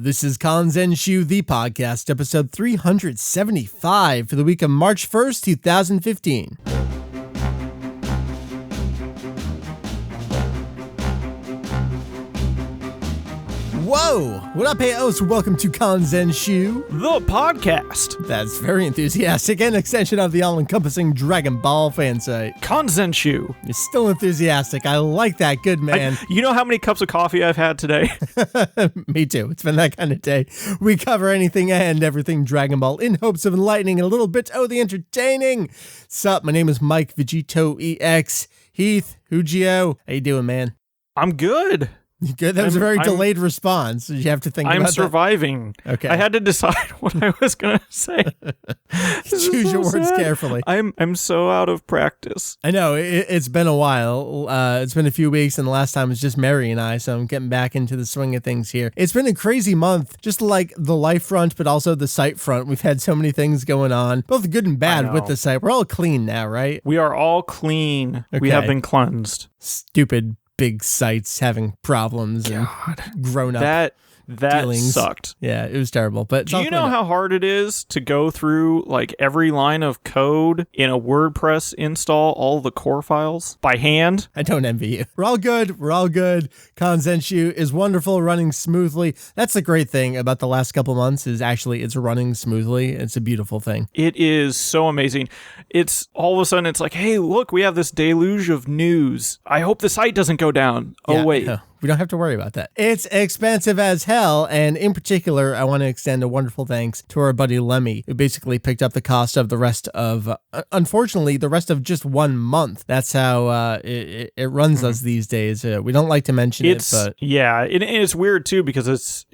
This is Kanzenshuu, the podcast, episode 375 for the week of March 1st, 2015. Whoa! What up, hey-os? Welcome to Kanzenshuu, the podcast. That's very enthusiastic, an extension of the all-encompassing Dragon Ball fan site. Kanzenshuu. You're still enthusiastic. I like that. Good, man. You know how many cups of coffee I've had today? Me too. It's been that kind of day. We cover anything and everything Dragon Ball in hopes of enlightening and a little bit the entertaining. Sup, my name is Mike, VegettoEX. Heath, Hujio. How you doing, man? I'm good. Good. That was a very delayed response. Did you have to think about that? I'm surviving. Okay. I had to decide what I was going to say. Choose your words carefully. I'm so out of practice. I know. It's been a while. It's been a few weeks, and the last time was just Mary and I, so I'm getting back into the swing of things here. It's been a crazy month, just like the life front, but also the site front. We've had so many things going on, both good and bad with the site. We're all clean now, right? We are all clean. Okay. We have been cleansed. Stupid big sites having problems and grown up. That dealings. Sucked. Yeah, it was terrible. But do you know how hard it is to go through like every line of code in a WordPress install, all the core files by hand? I don't envy you. We're all good. We're all good. Kanzenshuu is wonderful, running smoothly. That's the great thing about the last couple months is actually it's running smoothly. It's a beautiful thing. It is so amazing. It's all of a sudden it's like, hey, look, we have this deluge of news. I hope the site doesn't go down. Oh, wait. No. We don't have to worry about that. It's expensive as hell, and in particular, I want to extend a wonderful thanks to our buddy Lemmy, who basically picked up the cost of the rest of, unfortunately, the rest of just 1 month. That's how it runs us these days. We don't like to mention it, but... Yeah, and it's weird, too, because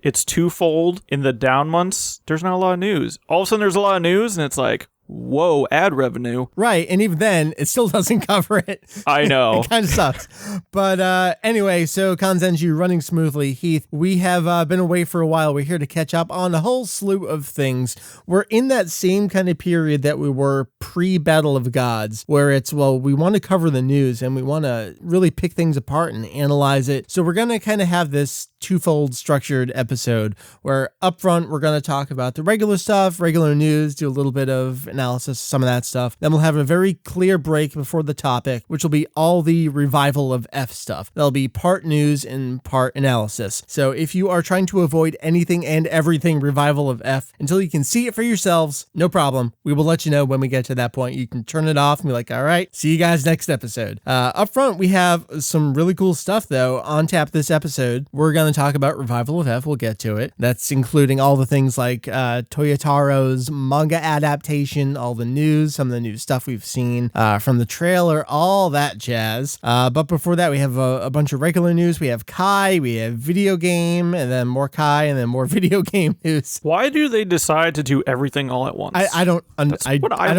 it's twofold. In the down months, there's not a lot of news. All of a sudden, there's a lot of news, and it's like... Whoa, ad revenue. Right, and even then, it still doesn't cover it. I know. It kind of sucks. But anyway, so Kanzenshuu running smoothly. Heath, we have been away for a while. We're here to catch up on a whole slew of things. We're in that same kind of period that we were pre-Battle of Gods, where it's, well, we want to cover the news, and we want to really pick things apart and analyze it. So we're going to kind of have this twofold structured episode, where up front, we're going to talk about the regular stuff, regular news, do a little bit of analysis, some of that stuff. Then we'll have a very clear break before the topic, which will be all the revival of F stuff. That'll be part news and part analysis. So if you are trying to avoid anything and everything revival of F until you can see it for yourselves, no problem. We will let you know when we get to that point. You can turn it off and be like, all right, see you guys next episode. Up front, we have some really cool stuff though on tap this episode. We're going to talk about revival of F. We'll get to it. That's including all the things like Toyotaro's manga adaptation, all the news, some of the new stuff we've seen from the trailer, all that jazz. But before that, we have a bunch of regular news. We have Kai, we have video game, and then more Kai, and then more video game news. Why do they decide to do everything all at once? I don't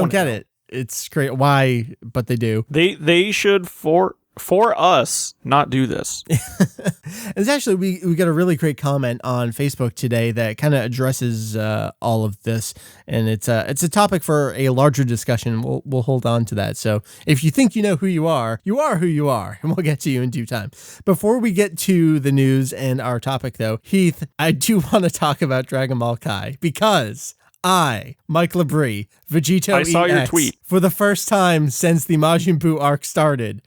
get it. It's great. Why? But they do. They should for us not do this. It's actually we got a really great comment on Facebook today that kind of addresses all of this, and it's a topic for a larger discussion. We'll hold on to that. So if you think you know who you are who you are, and we'll get to you in due time. Before we get to the news and our topic, though, Heath, I do want to talk about Dragon Ball Kai because Mike Labrie, VegettoEX, I saw your tweet. For the first time since the Majin Buu arc started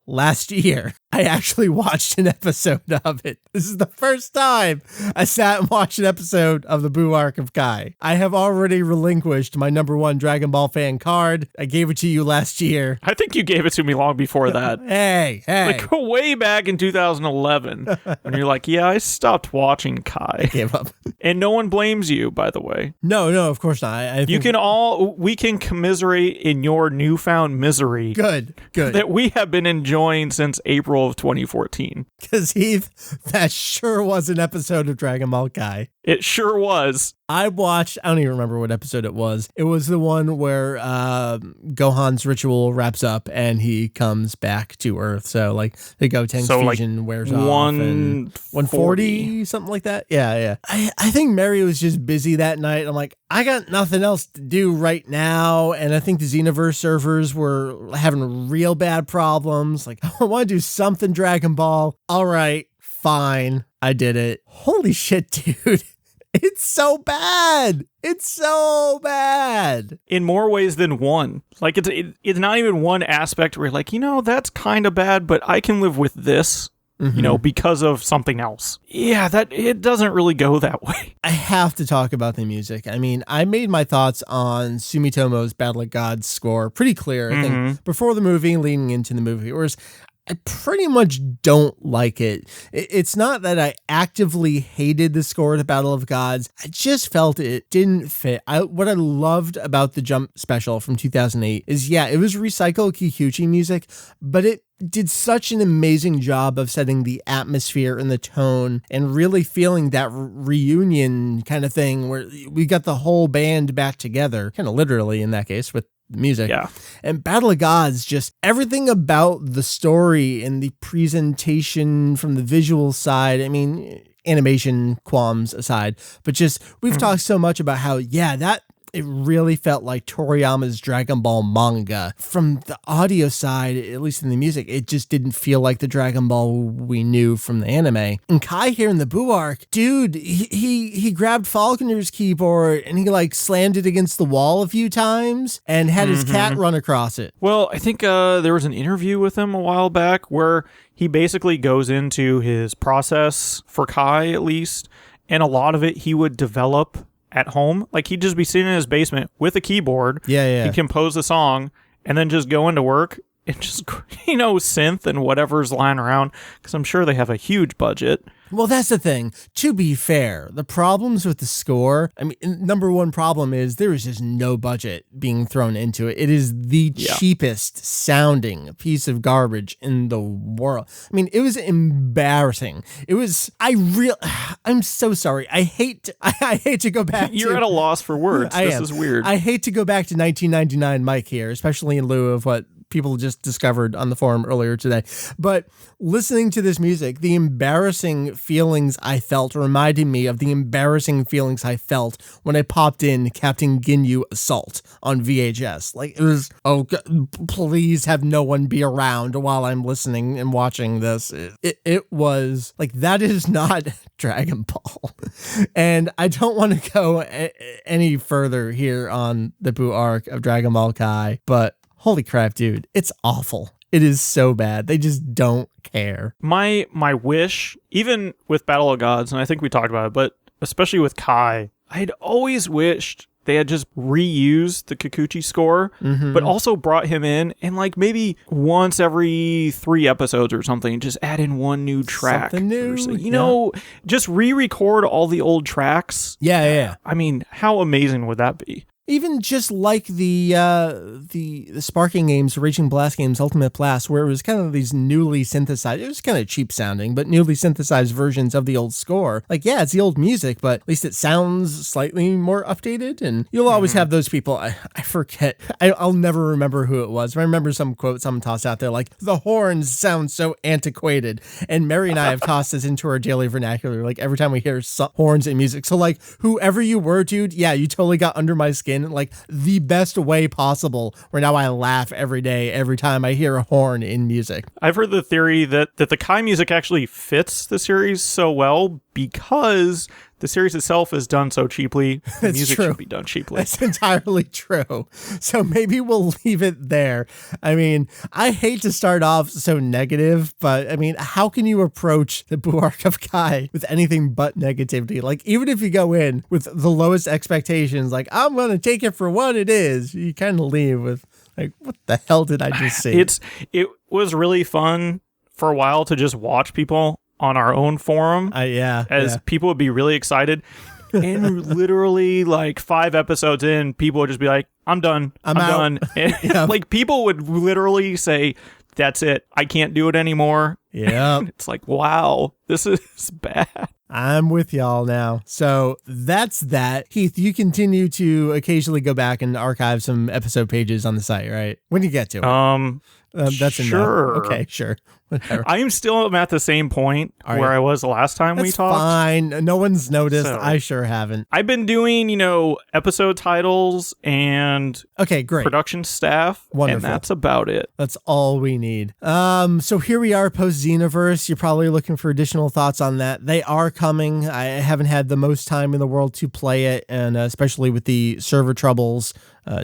last year, I actually watched an episode of it. This is the first time I sat and watched an episode of the Buu arc of Kai. I have already relinquished my -- Dragon Ball fan card. I gave it to you last year. I think you gave it to me long before that. Hey. Like way back in 2011. And you're like, yeah, I stopped watching Kai. I gave up. And no one blames you, by the way. No, of course not. We can commiserate in your newfound misery. Good. That we have been enjoying since April of 2014. Because Heath, that sure was an episode of Dragon Ball Kai. It sure was. I don't even remember what episode it was. It was the one where Gohan's ritual wraps up and he comes back to Earth. So like the Gotenks fusion wears off. 140, something like that. Yeah. I think Mary was just busy that night. I'm like, I got nothing else to do right now. And I think the Xenoverse servers were having real bad problems. Like, I want to do something Dragon Ball. All right, fine. I did it. Holy shit, dude. It's so bad. It's so bad. In more ways than one. Like, it's not even one aspect where you're like, that's kind of bad, but I can live with this. Because of something else. Yeah, it doesn't really go that way. I have to talk about the music. I mean, I made my thoughts on Sumitomo's Battle of Gods score pretty clear, I think, before the movie, leading into the movie, whereas I pretty much don't like it. It's not that I actively hated the score to Battle of Gods. I just felt it didn't fit. What I loved about the Jump special from 2008 is, it was recycled Kikuchi music, but it did such an amazing job of setting the atmosphere and the tone and really feeling that reunion kind of thing where we got the whole band back together, kind of literally in that case with music. Yeah. And Battle of Gods, just everything about the story and the presentation from the visual side. I mean, animation qualms aside, but just we've talked so much about how, it really felt like Toriyama's Dragon Ball manga. From the audio side, at least in the music, it just didn't feel like the Dragon Ball we knew from the anime. And Kai here in the Boo arc, dude, he grabbed Falconer's keyboard and he slammed it against the wall a few times and had his cat run across it. Well, I think there was an interview with him a while back where he basically goes into his process for Kai, at least, and a lot of it he would develop at home. Like, he'd just be sitting in his basement with a keyboard. He'd compose a song and then just go into work and just, synth and whatever's lying around, because I'm sure they have a huge budget. Well, that's the thing. To be fair, the problems with the score, I mean, number one problem is there is just no budget being thrown into it. It is the cheapest sounding piece of garbage in the world. I mean, it was embarrassing. It was, I'm so sorry. I hate to go back. You're at a loss for words. This is weird. I hate to go back to 1999 Mike here, especially in lieu of what people just discovered on the forum earlier today. But listening to this music, the embarrassing feelings I felt reminded me of the embarrassing feelings I felt when I popped in Captain Ginyu Assault on VHS. It was, oh, God, please have no one be around while I'm listening and watching this. It was that is not Dragon Ball. And I don't want to go any further here on the Boo arc of Dragon Ball Kai, but holy crap, dude, it's awful. It is so bad. They just don't care. My wish, even with Battle of Gods, and I think we talked about it, but especially with Kai, I had always wished they had just reused the Kikuchi score, but also brought him in and maybe once every 3 episodes or something, just add in one new track. Something new. Just re-record all the old tracks. Yeah. I mean, how amazing would that be? Even just like the Sparking games, Raging Blast games, Ultimate Blast, where it was kind of these newly synthesized, it was kind of cheap sounding, but newly synthesized versions of the old score. It's the old music, but at least it sounds slightly more updated. And you'll always have those people. I forget. I'll never remember who it was. I remember some quote someone tossed out there, the horns sound so antiquated. And Mary and I have tossed this into our daily vernacular, every time we hear horns in music. So whoever you were, dude, you totally got under my skin. The best way possible, where now I laugh every day, every time I hear a horn in music. I've heard the theory that the Kai music actually fits the series so well because the series itself is done so cheaply. The music should be done cheaply. That's entirely true. So maybe we'll leave it there. I mean, I hate to start off so negative, but I mean, how can you approach the Boo arc of Kai with anything but negativity? Even if you go in with the lowest expectations, I'm going to take it for what it is, you kind of leave with what the hell did I just see? It was really fun for a while to just watch people on our own forum. People would be really excited. And literally 5 episodes in, people would just be like, I'm done. I'm done. And people would literally say, that's it. I can't do it anymore. Yeah. It's wow, this is bad. I'm with y'all now. So that's that. Heath, you continue to occasionally go back and archive some episode pages on the site, right? When do you get to it? That's a no. Sure. Okay, sure. Whatever. I am still at the same point All where right. I was the last time we That's talked. fine. No one's noticed. So- I sure haven't. I've been doing, episode titles and Okay, great. production staff. Wonderful. And that's about it. That's all we need. So here we are post Xenoverse. You're probably looking for additional thoughts on that. They are coming. I haven't had the most time in the world to play it, and especially with the server troubles,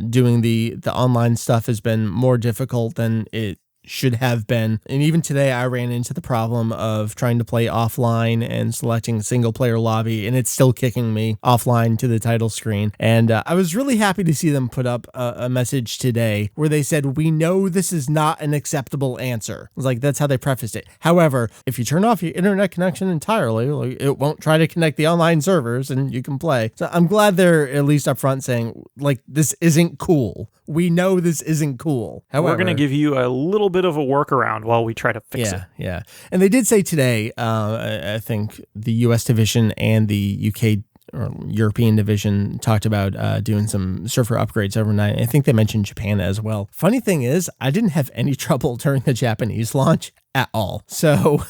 doing the online stuff has been more difficult than it should have been. And even today I ran into the problem of trying to play offline and selecting single player lobby, and it's still kicking me offline to the title screen. And I was really happy to see them put up a message today where they said, "We know this is not an acceptable answer." It was like, that's how they prefaced it. However, if you turn off your internet connection entirely, like, it won't try to connect the online servers and you can play. So I'm glad they're at least upfront saying, like, this isn't cool. We know this isn't cool. However, we're going to give you a little bit of a workaround while we try to fix it. Yeah. And they did say today, I think the US division and the UK or European division talked about doing some server upgrades overnight. I think they mentioned Japan as well. Funny thing is, I didn't have any trouble during the Japanese launch at all. So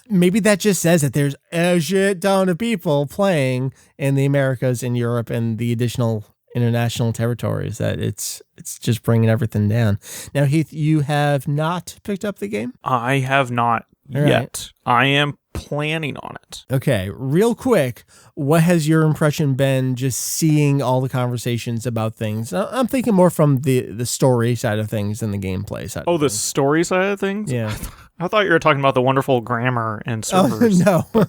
maybe that just says that there's a shit ton of people playing in the Americas and Europe and the additional international territories, that it's just bringing everything down. Now, Heath, you have not picked up the game? I have not All yet. right. I am planning on it. Okay, real quick, what has your impression been just seeing all the conversations about things? I'm thinking more from the story side of things than the gameplay side. Oh, of the things. story side of things? Yeah. I thought you were talking about the wonderful grammar and servers. Oh, no.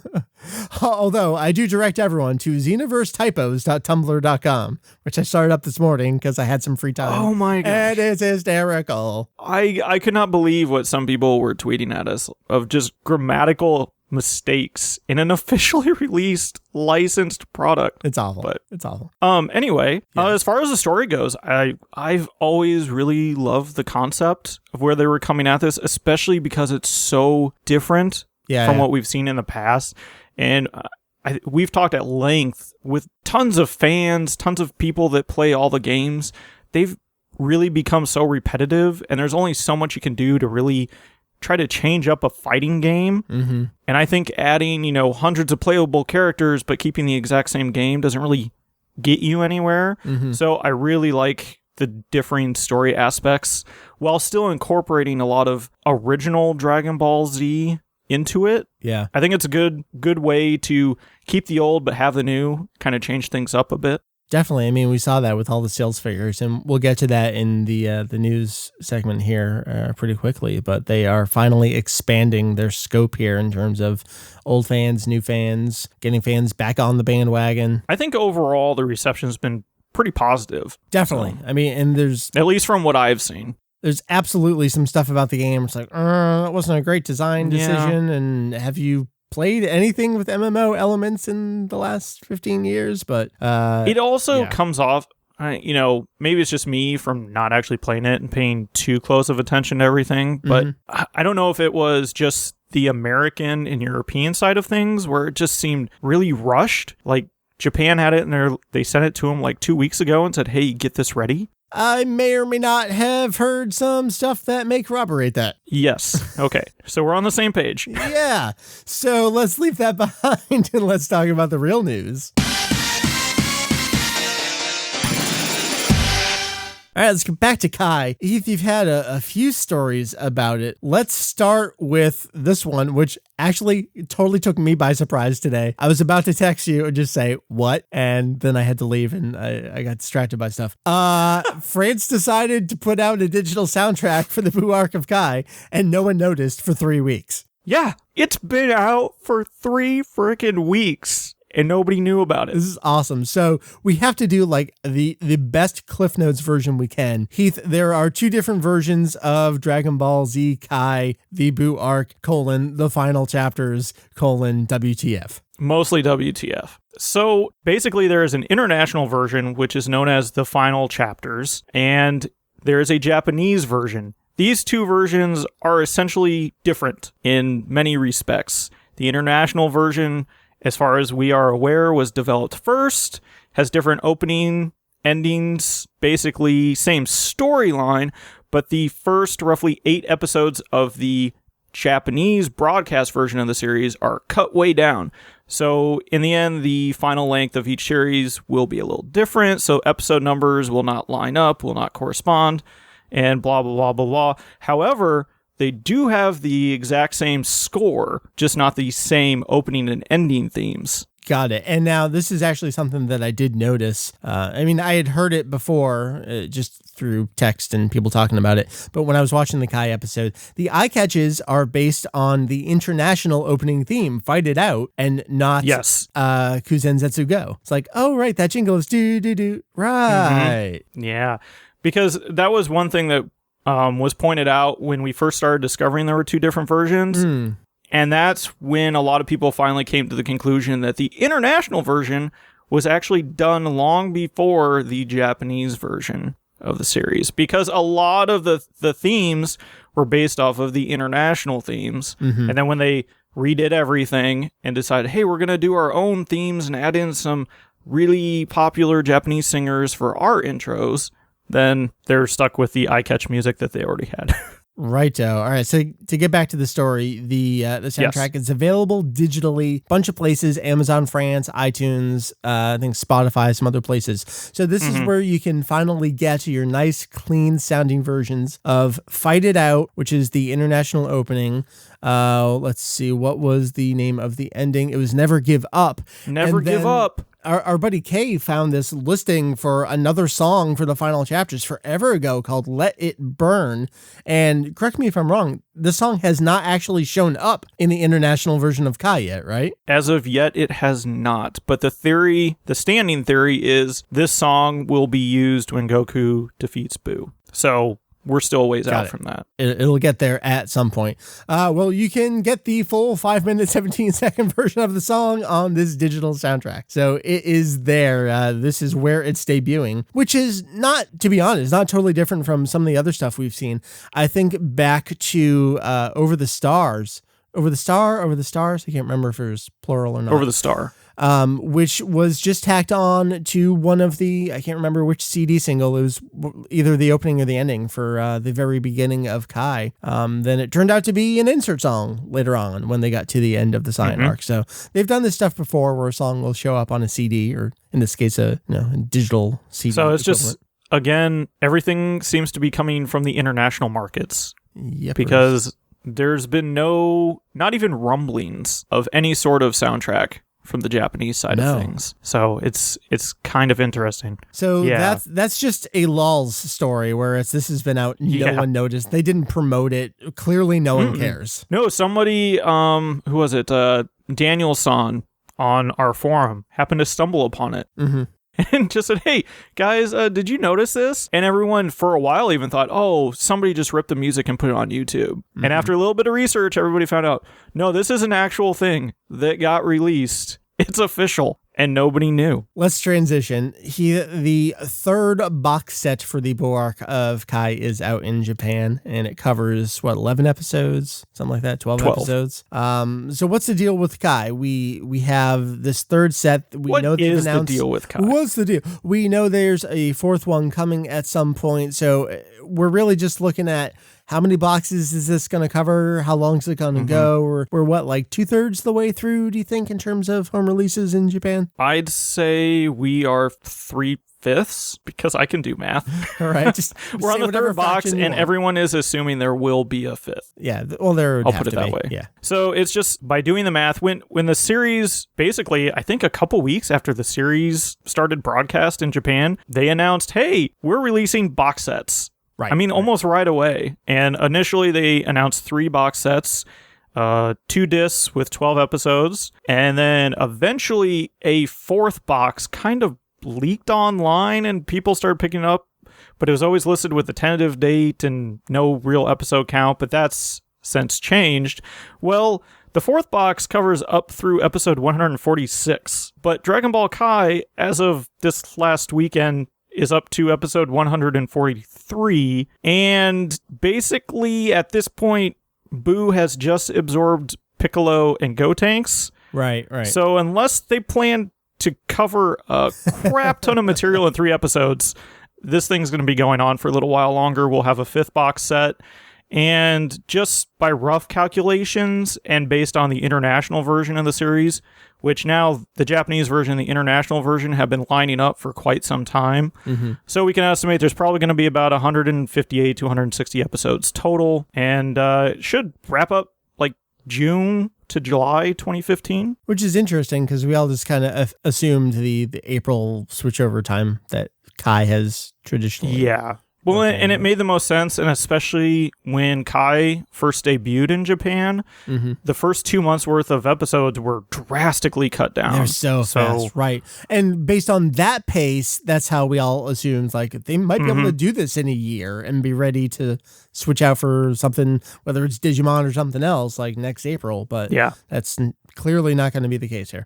Although I do direct everyone to xenoversetypos.tumblr.com, which I started up this morning because I had some free time. Oh my gosh. And it's hysterical. I could not believe what some people were tweeting at us of just grammatical mistakes in an officially released licensed product. It's awful. But it's awful. Anyway, Yeah. as far as the story goes, I've always really loved the concept of where they were coming at this, especially because it's so different from what we've seen in the past. And we've talked at length with tons of fans, tons of people that play all the games. They've really become so repetitive, and there's only so much you can do to really try to change up a fighting game. Mm-hmm. And I think adding, hundreds of playable characters but keeping the exact same game doesn't really get you anywhere. Mm-hmm. So I really like the differing story aspects while still incorporating a lot of original Dragon Ball Z into it. Yeah. I think it's a good way to keep the old but have the new, kind of change things up a bit. Definitely. I mean, we saw that with all the sales figures, and we'll get to that in the news segment here pretty quickly. But they are finally expanding their scope here in terms of old fans, new fans, getting fans back on the bandwagon. I think overall the reception's been pretty positive. Definitely. So, I mean, and there's from what I've seen. There's absolutely some stuff about the game. It's like, that wasn't a great design decision. Yeah. And have you played anything with MMO elements in the last 15 years? But it also comes off, maybe it's just me from not actually playing it and paying too close of attention to everything. But I don't know if it was just the American and European side of things where it just seemed really rushed. Like Japan had it and they sent it to them like 2 weeks ago and said, hey, get this ready. I may or may not have heard some stuff that may corroborate that. Yes. Okay. So we're on the same page. Yeah. So let's leave that behind and let's talk about the real news. All right, let's get back to Kai. Heath, you've had a few stories about it. Let's start with this one, which actually totally took me by surprise today. I was about to text you and just say, what? And then I had to leave and I got distracted by stuff. France decided to put out a digital soundtrack for the Boo Arc of Kai, and no one noticed for 3 weeks. Yeah, it's been out for 3 freaking weeks. And nobody knew about it. This is awesome. So we have to do like the best Cliff Notes version we can. Heath, there are 2 different versions of Dragon Ball Z Kai, the Boo Arc, the final chapters, WTF. Mostly WTF. So basically there is an international version, which is known as the final chapters, and there is a Japanese version. These 2 versions are essentially different in many respects. The international version, as far as we are aware, was developed first, has different opening, endings, basically same storyline, but the first roughly 8 episodes of the Japanese broadcast version of the series are cut way down. So in the end, the final length of each series will be a little different. So episode numbers will not line up, will not correspond, and blah, blah, blah, blah, blah. However, they do have the exact same score, just not the same opening and ending themes. Got it. And now this is actually something that I did notice. I mean, I had heard it before, just through text and people talking about it. But when I was watching the Kai episode, the eye catches are based on the international opening theme, Fight It Out, and not Kuzenzetsu Go. It's like, oh, right, that jingle is do-do-do. Right. Mm-hmm. Yeah. Because that was one thing that was pointed out when we first started discovering there were 2 different versions. And that's when a lot of people finally came to the conclusion that the international version was actually done long before the Japanese version of the series, because a lot of the themes were based off of the international themes. And then when they redid everything and decided, hey, we're going to do our own themes and add in some really popular Japanese singers for our intros, then they're stuck with the eye-catch music that they already had. Righto. All right. So to get back to the story, the soundtrack is available digitally, bunch of places, Amazon France, iTunes, I think Spotify, some other places. So this is where you can finally get your nice, clean sounding versions of Fight It Out, which is the international opening. Let's see, what was the name of the ending? It was Never Give Up. Never Give Up. Our buddy Kay found this listing for another song for the final chapters forever ago called Let It Burn. And correct me if I'm wrong, the song has not actually shown up in the international version of Kai yet, right? As of yet, it has not. But the standing theory is this song will be used when Goku defeats Buu. So we're still a ways out from that. It'll get there at some point. Well, you can get the full 5-minute, 17-second version of the song on this digital soundtrack. So it is there. This is where it's debuting, which is not, to be honest, not totally different from some of the other stuff we've seen. I think back to Over the Stars. Over the Stars? I can't remember if it was plural or not. Over the Star. Which was just tacked on to one of the, I can't remember which CD single. It was either the opening or the ending for the very beginning of Kai. Then it turned out to be an insert song later on when they got to the end of the Saiyan arc. So they've done this stuff before where a song will show up on a CD, or in this case, a digital CD. So it's equivalent. just, again, everything seems to be coming from the international markets. Yep. Because there's been not even rumblings of any sort of soundtrack from the Japanese side of things. So it's kind of interesting. So that's just a lulz story, whereas this has been out, no one noticed. They didn't promote it. Clearly no one cares. No, somebody, who was it? Daniel-san on our forum happened to stumble upon it. And just said, hey, guys, did you notice this? And everyone for a while even thought, oh, somebody just ripped the music and put it on YouTube. And after a little bit of research, everybody found out, no, this is an actual thing that got released. It's official. And nobody knew. Let's transition. The third box set for the Buu arc of Kai is out in Japan, and it covers, 11 episodes? Something like that, 12 episodes. So what's the deal with Kai? We have this third set. What is the deal with Kai? What's the deal? We know there's a fourth one coming at some point, so we're really just looking at how many boxes is this going to cover? How long is it going to go? We're what, like 2/3 the way through, do you think, in terms of home releases in Japan? I'd say we are 3/5 because I can do math. All right. Just we're on the third box and everyone is assuming there will be a fifth. Yeah. Well, there I'll put it that way. Yeah. So it's just by doing the math, when the series, basically, I think a couple weeks after the series started broadcast in Japan, they announced, hey, we're releasing box sets. Right. I mean, almost right away. And initially they announced 3 box sets, 2 discs with 12 episodes, and then eventually a 4th box kind of leaked online and people started picking it up, but it was always listed with a tentative date and no real episode count, but that's since changed. Well, the 4th box covers up through episode 146, but Dragon Ball Kai, as of this last weekend, is up to episode 143, and basically at this point, Buu has just absorbed Piccolo and Gotenks. Right. So unless they plan to cover a crap ton of material in 3 episodes, this thing's going to be going on for a little while longer. We'll have a 5th box set. And just by rough calculations and based on the international version of the series, which now the Japanese version and the international version have been lining up for quite some time. So we can estimate there's probably going to be about 158 to 160 episodes total. And it should wrap up like June to July 2015. Which is interesting because we all just kind of assumed the April switchover time that Kai has traditionally. Yeah. Well, and it made the most sense, and especially when Kai first debuted in Japan, the first 2 months worth of episodes were drastically cut down. They're so fast, right? And based on that pace, that's how we all assumed like they might be able to do this in a year and be ready to switch out for something, whether it's Digimon or something else, like next April. But yeah, that's clearly not going to be the case here.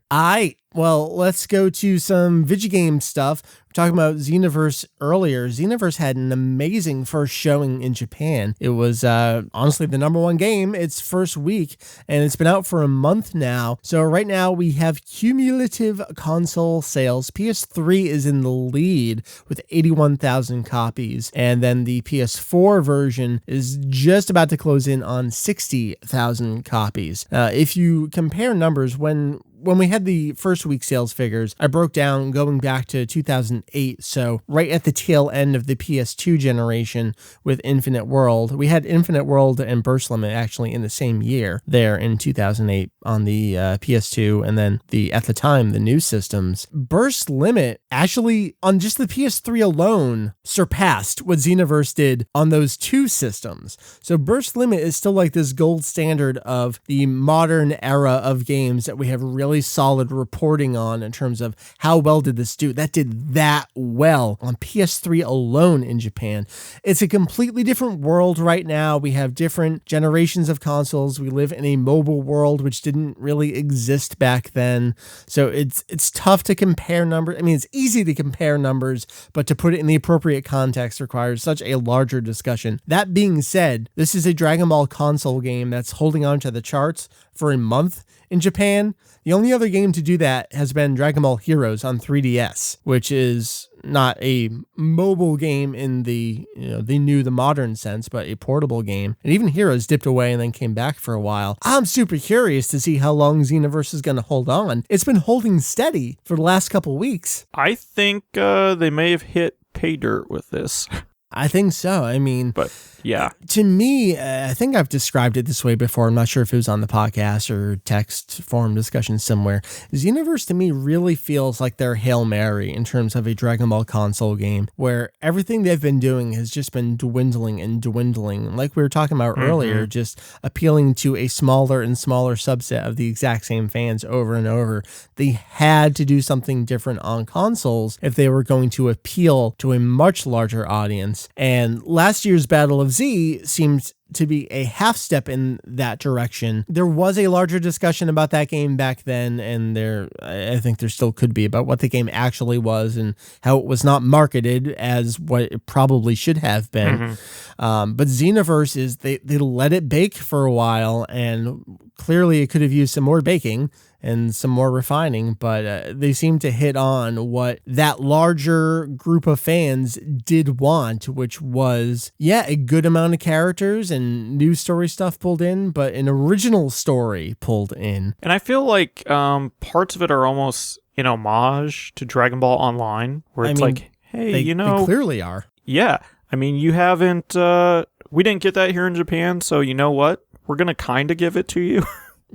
Well, let's go to some Vigigame stuff. We're talking about Xenoverse earlier. Xenoverse had an amazing first showing in Japan. It was honestly the #1 game its first week, and it's been out for a month now. So right now we have cumulative console sales. PS3 is in the lead with 81,000 copies, and then the PS4 version is just about to close in on 60,000 copies. If you compare numbers, when we had the first week sales figures, I broke down going back to 2008. So right at the tail end of the PS2 generation with Infinite World, we had Infinite World and Burst Limit actually in the same year there in 2008 on the PS2. And then at the time, the new systems. Burst Limit actually on just the PS3 alone surpassed what Xenoverse did on those two systems. So Burst Limit is still like this gold standard of the modern era of games that we have really solid reporting on in terms of how well did this do. That did that well on PS3 alone in Japan. It's a completely different world right now. We have different generations of consoles. We live in a mobile world which didn't really exist back then. So it's tough to compare numbers. I mean, it's easy to compare numbers, but to put it in the appropriate context requires such a larger discussion. That being said, this is a Dragon Ball console game that's holding on to the charts for a month in Japan. The only other game to do that has been Dragon Ball Heroes on 3DS, which is not a mobile game in the modern sense, but a portable game. And even Heroes dipped away and then came back for a while. I'm super curious to see how long Xenoverse is going to hold on. It's been holding steady for the last couple weeks. I think they may have hit pay dirt with this. I think so. I mean, but yeah, to me, I think I've described it this way before. I'm not sure if it was on the podcast or text forum discussion somewhere. Xenoverse to me really feels like their Hail Mary in terms of a Dragon Ball console game where everything they've been doing has just been dwindling and dwindling. Like we were talking about earlier, just appealing to a smaller and smaller subset of the exact same fans over and over. They had to do something different on consoles if they were going to appeal to a much larger audience. And last year's Battle of Z seemed to be a half step in that direction. There was a larger discussion about that game back then, and I think there still could be, about what the game actually was and how it was not marketed as what it probably should have been. But Xenoverse is, they let it bake for a while, and clearly it could have used some more baking and some more refining, but they seem to hit on what that larger group of fans did want, which was, a good amount of characters and new story stuff pulled in, but an original story pulled in. And I feel like parts of it are almost an homage to Dragon Ball Online, where it's like, hey, they clearly are. Yeah. I mean, you haven't, we didn't get that here in Japan, so you know what? We're going to kind of give it to you.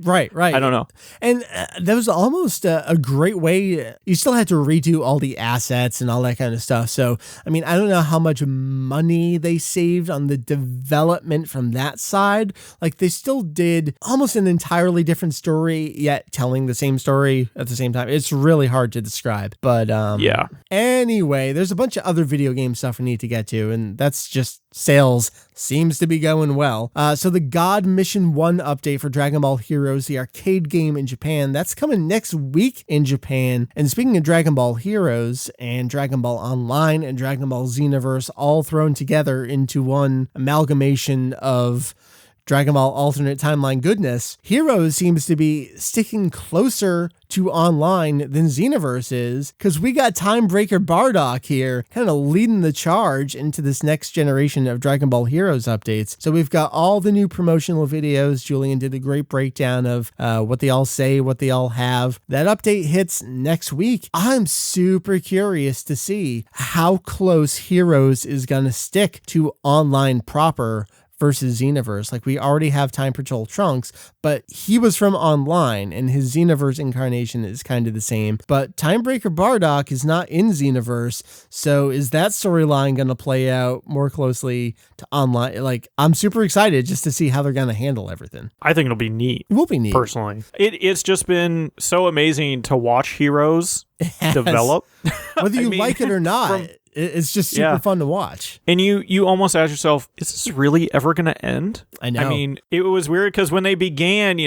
Right. I don't know. And that was almost a great way. You still had to redo all the assets and all that kind of stuff. So, I mean, I don't know how much money they saved on the development from that side. Like, they still did almost an entirely different story, yet telling the same story at the same time. It's really hard to describe. But yeah. Anyway, there's a bunch of other video game stuff we need to get to, and that's just sales. Seems to be going well. So the God Mission 1 update for Dragon Ball Heroes, the arcade game in Japan, that's coming next week in Japan. And speaking of Dragon Ball Heroes and Dragon Ball Online and Dragon Ball Xenoverse all thrown together into one amalgamation of Dragon Ball alternate timeline goodness, Heroes seems to be sticking closer to online than Xenoverse is, because we got Timebreaker Bardock here kind of leading the charge into this next generation of Dragon Ball Heroes updates. So we've got all the new promotional videos. Julian did a great breakdown of what they all say, what they all have. That update hits next week. I'm super curious to see how close Heroes is going to stick to online proper versus Xenoverse. Like, we already have Time Patrol Trunks, but he was from online and his Xenoverse incarnation is kind of the same. But Timebreaker Bardock is not in Xenoverse, so is that storyline going to play out more closely to online? Like, I'm super excited just to see how they're going to handle everything. I think it'll be neat. It will be neat. Personally. It's just been so amazing to watch Heroes develop. Whether you like it or not. It's just super fun to watch. And you almost ask yourself, is this really ever going to end? I know. I mean, it was weird because when they began,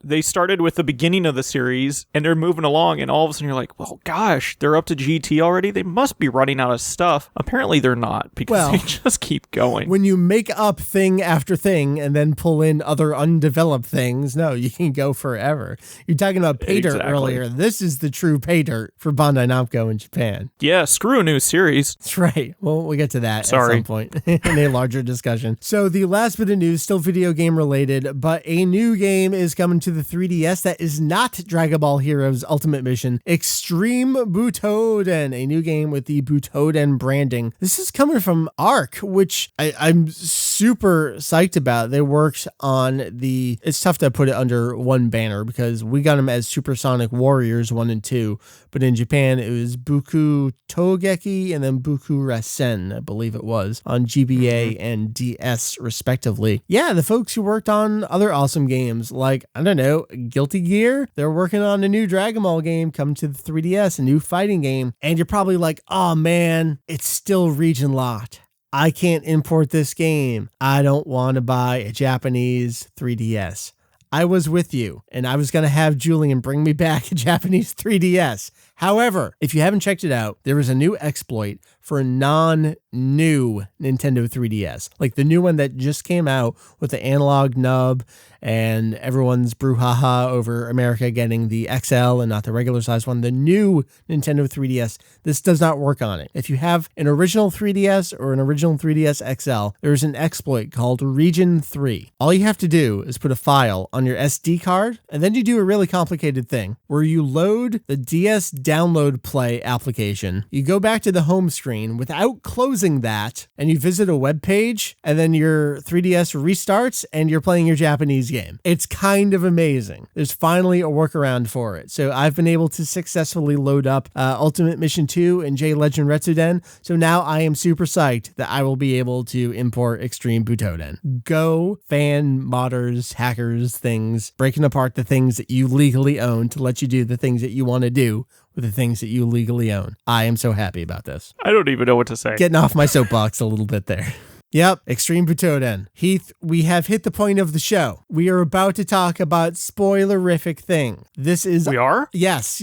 they started with the beginning of the series and they're moving along, and all of a sudden you're like, well, gosh, they're up to GT already? They must be running out of stuff. Apparently they're not, because they just keep going. When you make up thing after thing and then pull in other undeveloped things, no, you can go forever. You're talking about pay dirt earlier. This is the true pay dirt for Bandai Namco in Japan. Yeah, screw a new series. That's right. Well, we'll get to that at some point in a larger discussion. So the last bit of news, still video game related, but a new game is coming to the 3DS that is not Dragon Ball Heroes Ultimate Mission, Extreme Butoden, a new game with the Butoden branding. This is coming from Arc, which I'm super psyched about. They worked on it's tough to put it under one banner because we got them as Supersonic Warriors 1 and 2, but in Japan it was Buku Togeki and then Buku Rasen, I believe it was, on GBA and DS respectively. Yeah, the folks who worked on other awesome games like, I don't know, Guilty Gear, they're working on a new Dragon Ball game coming to the 3DS, a new fighting game, and you're probably like, oh man, it's still region locked. I can't import this game. I don't want to buy a Japanese 3DS. I was with you, and I was going to have Julian bring me back a Japanese 3DS. However, if you haven't checked it out, there is a new exploit for a non-new Nintendo 3DS. Like the new one that just came out with the analog nub and everyone's brouhaha over America getting the XL and not the regular size one. The new Nintendo 3DS, this does not work on it. If you have an original 3DS or an original 3DS XL, there's an exploit called Region 3. All you have to do is put a file on your SD card, and then you do a really complicated thing where you load the DS Download Play application. You go back to the home screen without closing that, and you visit a web page, and then your 3DS restarts, and you're playing your Japanese game. It's kind of amazing. There's finally a workaround for it. So I've been able to successfully load up Ultimate Mission 2 and J Legend Retsuden. So now I am super psyched that I will be able to import Extreme Butoden. Go fan modders, hackers, things, breaking apart the things that you legally own to let you do the things that you want to do with the things that you legally own. I am so happy about this. I don't even know what to say. Getting off my soapbox a little bit there. Yep, Extreme Butoden. Heath, we have hit the point of the show. We are about to talk about spoilerific thing. This is... We are? Yes.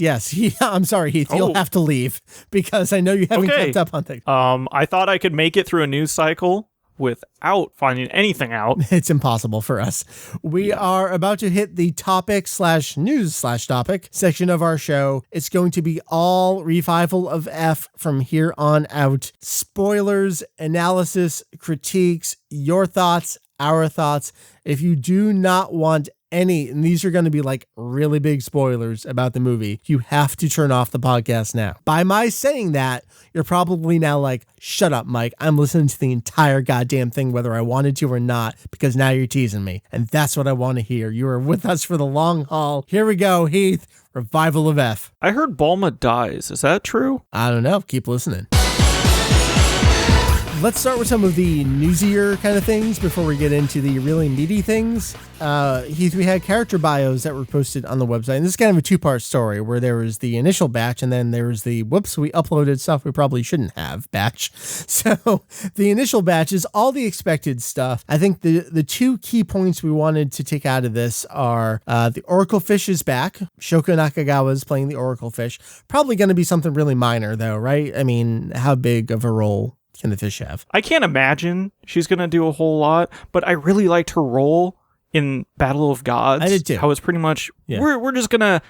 I'm sorry, Heath. You'll have to leave because I know you haven't kept up on things. I thought I could make it through a news cycle without finding anything out. It's impossible for us. We are about to hit the topic/news/topic section of our show. It's going to be all revival of F from here on out. Spoilers, analysis, critiques, your thoughts, our thoughts. If you do not want any, and these are going to be like really big spoilers about the movie, you have to turn off the podcast now. By my saying that, you're probably now like, shut up, Mike. I'm listening to the entire goddamn thing, whether I wanted to or not, because now you're teasing me. And that's what I want to hear. You are with us for the long haul. Here we go, Heath. Revival of F. I heard Bulma dies. Is that true? I don't know. Keep listening. Let's start with some of the newsier kind of things before we get into the really meaty things. Heath, we had character bios that were posted on the website, and this is kind of a two-part story where there was the initial batch and then there was the whoops, we uploaded stuff we probably shouldn't have batch. So the initial batch is all the expected stuff. I think the two key points we wanted to take out of this are the Oracle Fish is back. Shoko Nakagawa is playing the Oracle Fish. Probably going to be something really minor though, right? I mean, how big of a role can the fish have? I can't imagine she's going to do a whole lot, but I really liked her role in Battle of Gods. I did too. How it's pretty much, we're just going to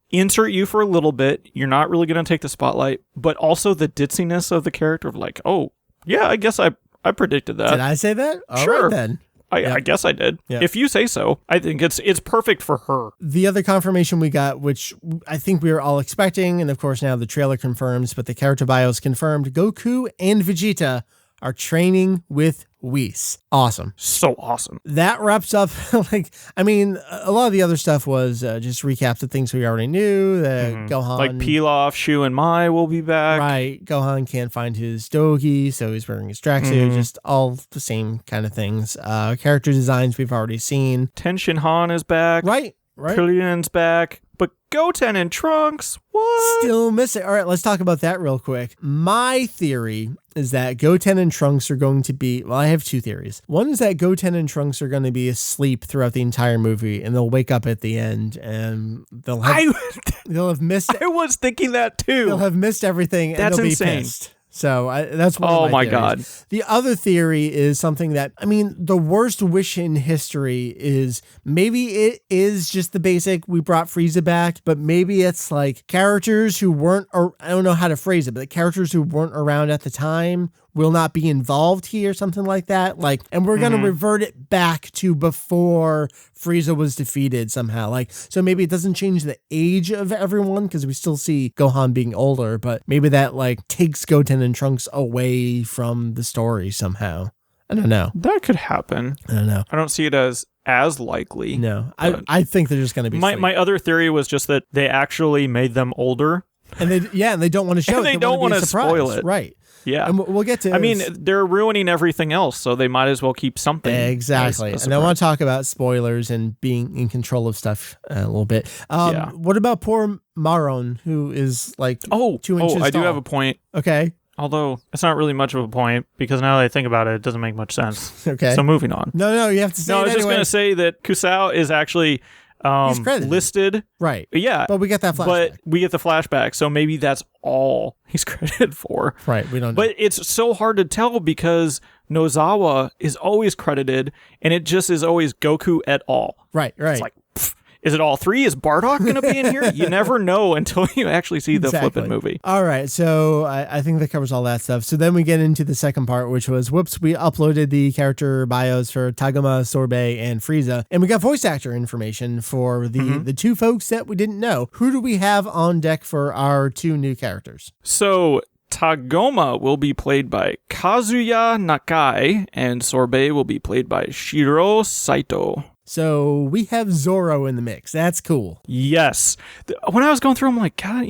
insert you for a little bit. You're not really going to take the spotlight, but also the ditziness of the character of like, oh, yeah, I guess I predicted that. Did I say that? All sure. Right, then. I guess I did. Yep. If you say so, I think it's perfect for her. The other confirmation we got, which I think we were all expecting, and of course now the trailer confirms, but the character bios confirmed, Goku and Vegeta are training with Whis. Awesome. So awesome. That wraps up, like, I mean, a lot of the other stuff was just recaps of things we already knew. Gohan. Like Pilaf, Shu, and Mai will be back. Right. Gohan can't find his Dogi, so he's wearing his tracksuit. Just all the same kind of things. Character designs we've already seen. Tenshin Han is back. Right. Krillin's back. But Goten and Trunks, what? Still missing. All right, let's talk about that real quick. My theory is that Goten and Trunks are going to be, well, I have two theories. One is that Goten and Trunks are going to be asleep throughout the entire movie, and they'll wake up at the end, and they'll have missed. I was thinking that too. They'll have missed everything, and they'll be pissed. So that's one of my theories. God. The other theory is something that, I mean, the worst wish in history is maybe it is just the basic, we brought Frieza back, but maybe it's like characters who weren't, or I don't know how to phrase it, but the characters who weren't around at the time will not be involved here, something like that. Like, and we're going to revert it back to before Frieza was defeated somehow. Like, so maybe it doesn't change the age of everyone because we still see Gohan being older, but maybe that like takes Goten and Trunks away from the story somehow. I don't know. That could happen. I don't know. I don't see it as likely. No, I think they're just going to be my other theory was just that they actually made them older. And they don't want to show and it. They don't want to spoil it. Right. Yeah. And we'll get to I mean, they're ruining everything else, so they might as well keep something. Exactly. And I want to talk about spoilers and being in control of stuff a little bit. What about poor Maron, who is like 2 inches tall? I do have a point. Okay. Although, it's not really much of a point, because now that I think about it, it doesn't make much sense. Okay. So moving on. No, you have to say it I was anyway. just going to say that Kusao is actually he's credited. Listed. Right. Yeah. But we get that flashback. But we get the flashback, so maybe that's all he's credited for. Right, we don't know. But it's so hard to tell because Nozawa is always credited, and it just is always Goku et al. Right. It's like, is it all three? Is Bardock going to be in here? You never know until you actually see the flippin' movie. All right, so I think that covers all that stuff. So then we get into the second part, which was, we uploaded the character bios for Tagoma, Sorbet, and Frieza, and we got voice actor information for the two folks that we didn't know. Who do we have on deck for our two new characters? So Tagoma will be played by Kazuya Nakai, and Sorbet will be played by Shiro Saito. So we have Zoro in the mix. That's cool. Yes. When I was going through, I'm like, God,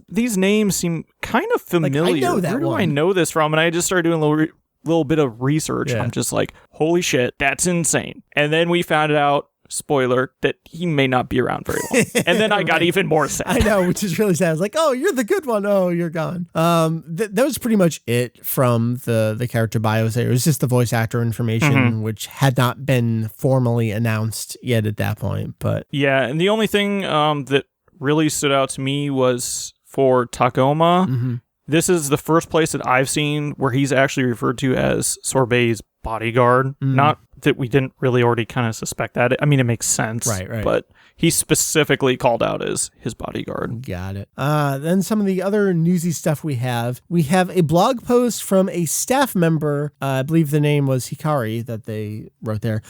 these names seem kind of familiar. Like, I know that Where do one. I know this from? And I just started doing a little bit of research. Yeah. I'm just like, holy shit, that's insane. And then we found out, spoiler, that he may not be around very long. And then I got even more sad. I know, which is really sad. I was like, oh, you're the good one. Oh, you're gone. That was pretty much it from the character bios there. It was just the voice actor information, which had not been formally announced yet at that point. But yeah, and the only thing that really stood out to me was for Tagoma. This is the first place that I've seen where he's actually referred to as Sorbet's bodyguard. Not that we didn't really already kind of suspect that. I mean, it makes sense. Right. But he's specifically called out as his bodyguard. Got it. Then some of the other newsy stuff we have a blog post from a staff member, I believe the name was Hikari that they wrote there,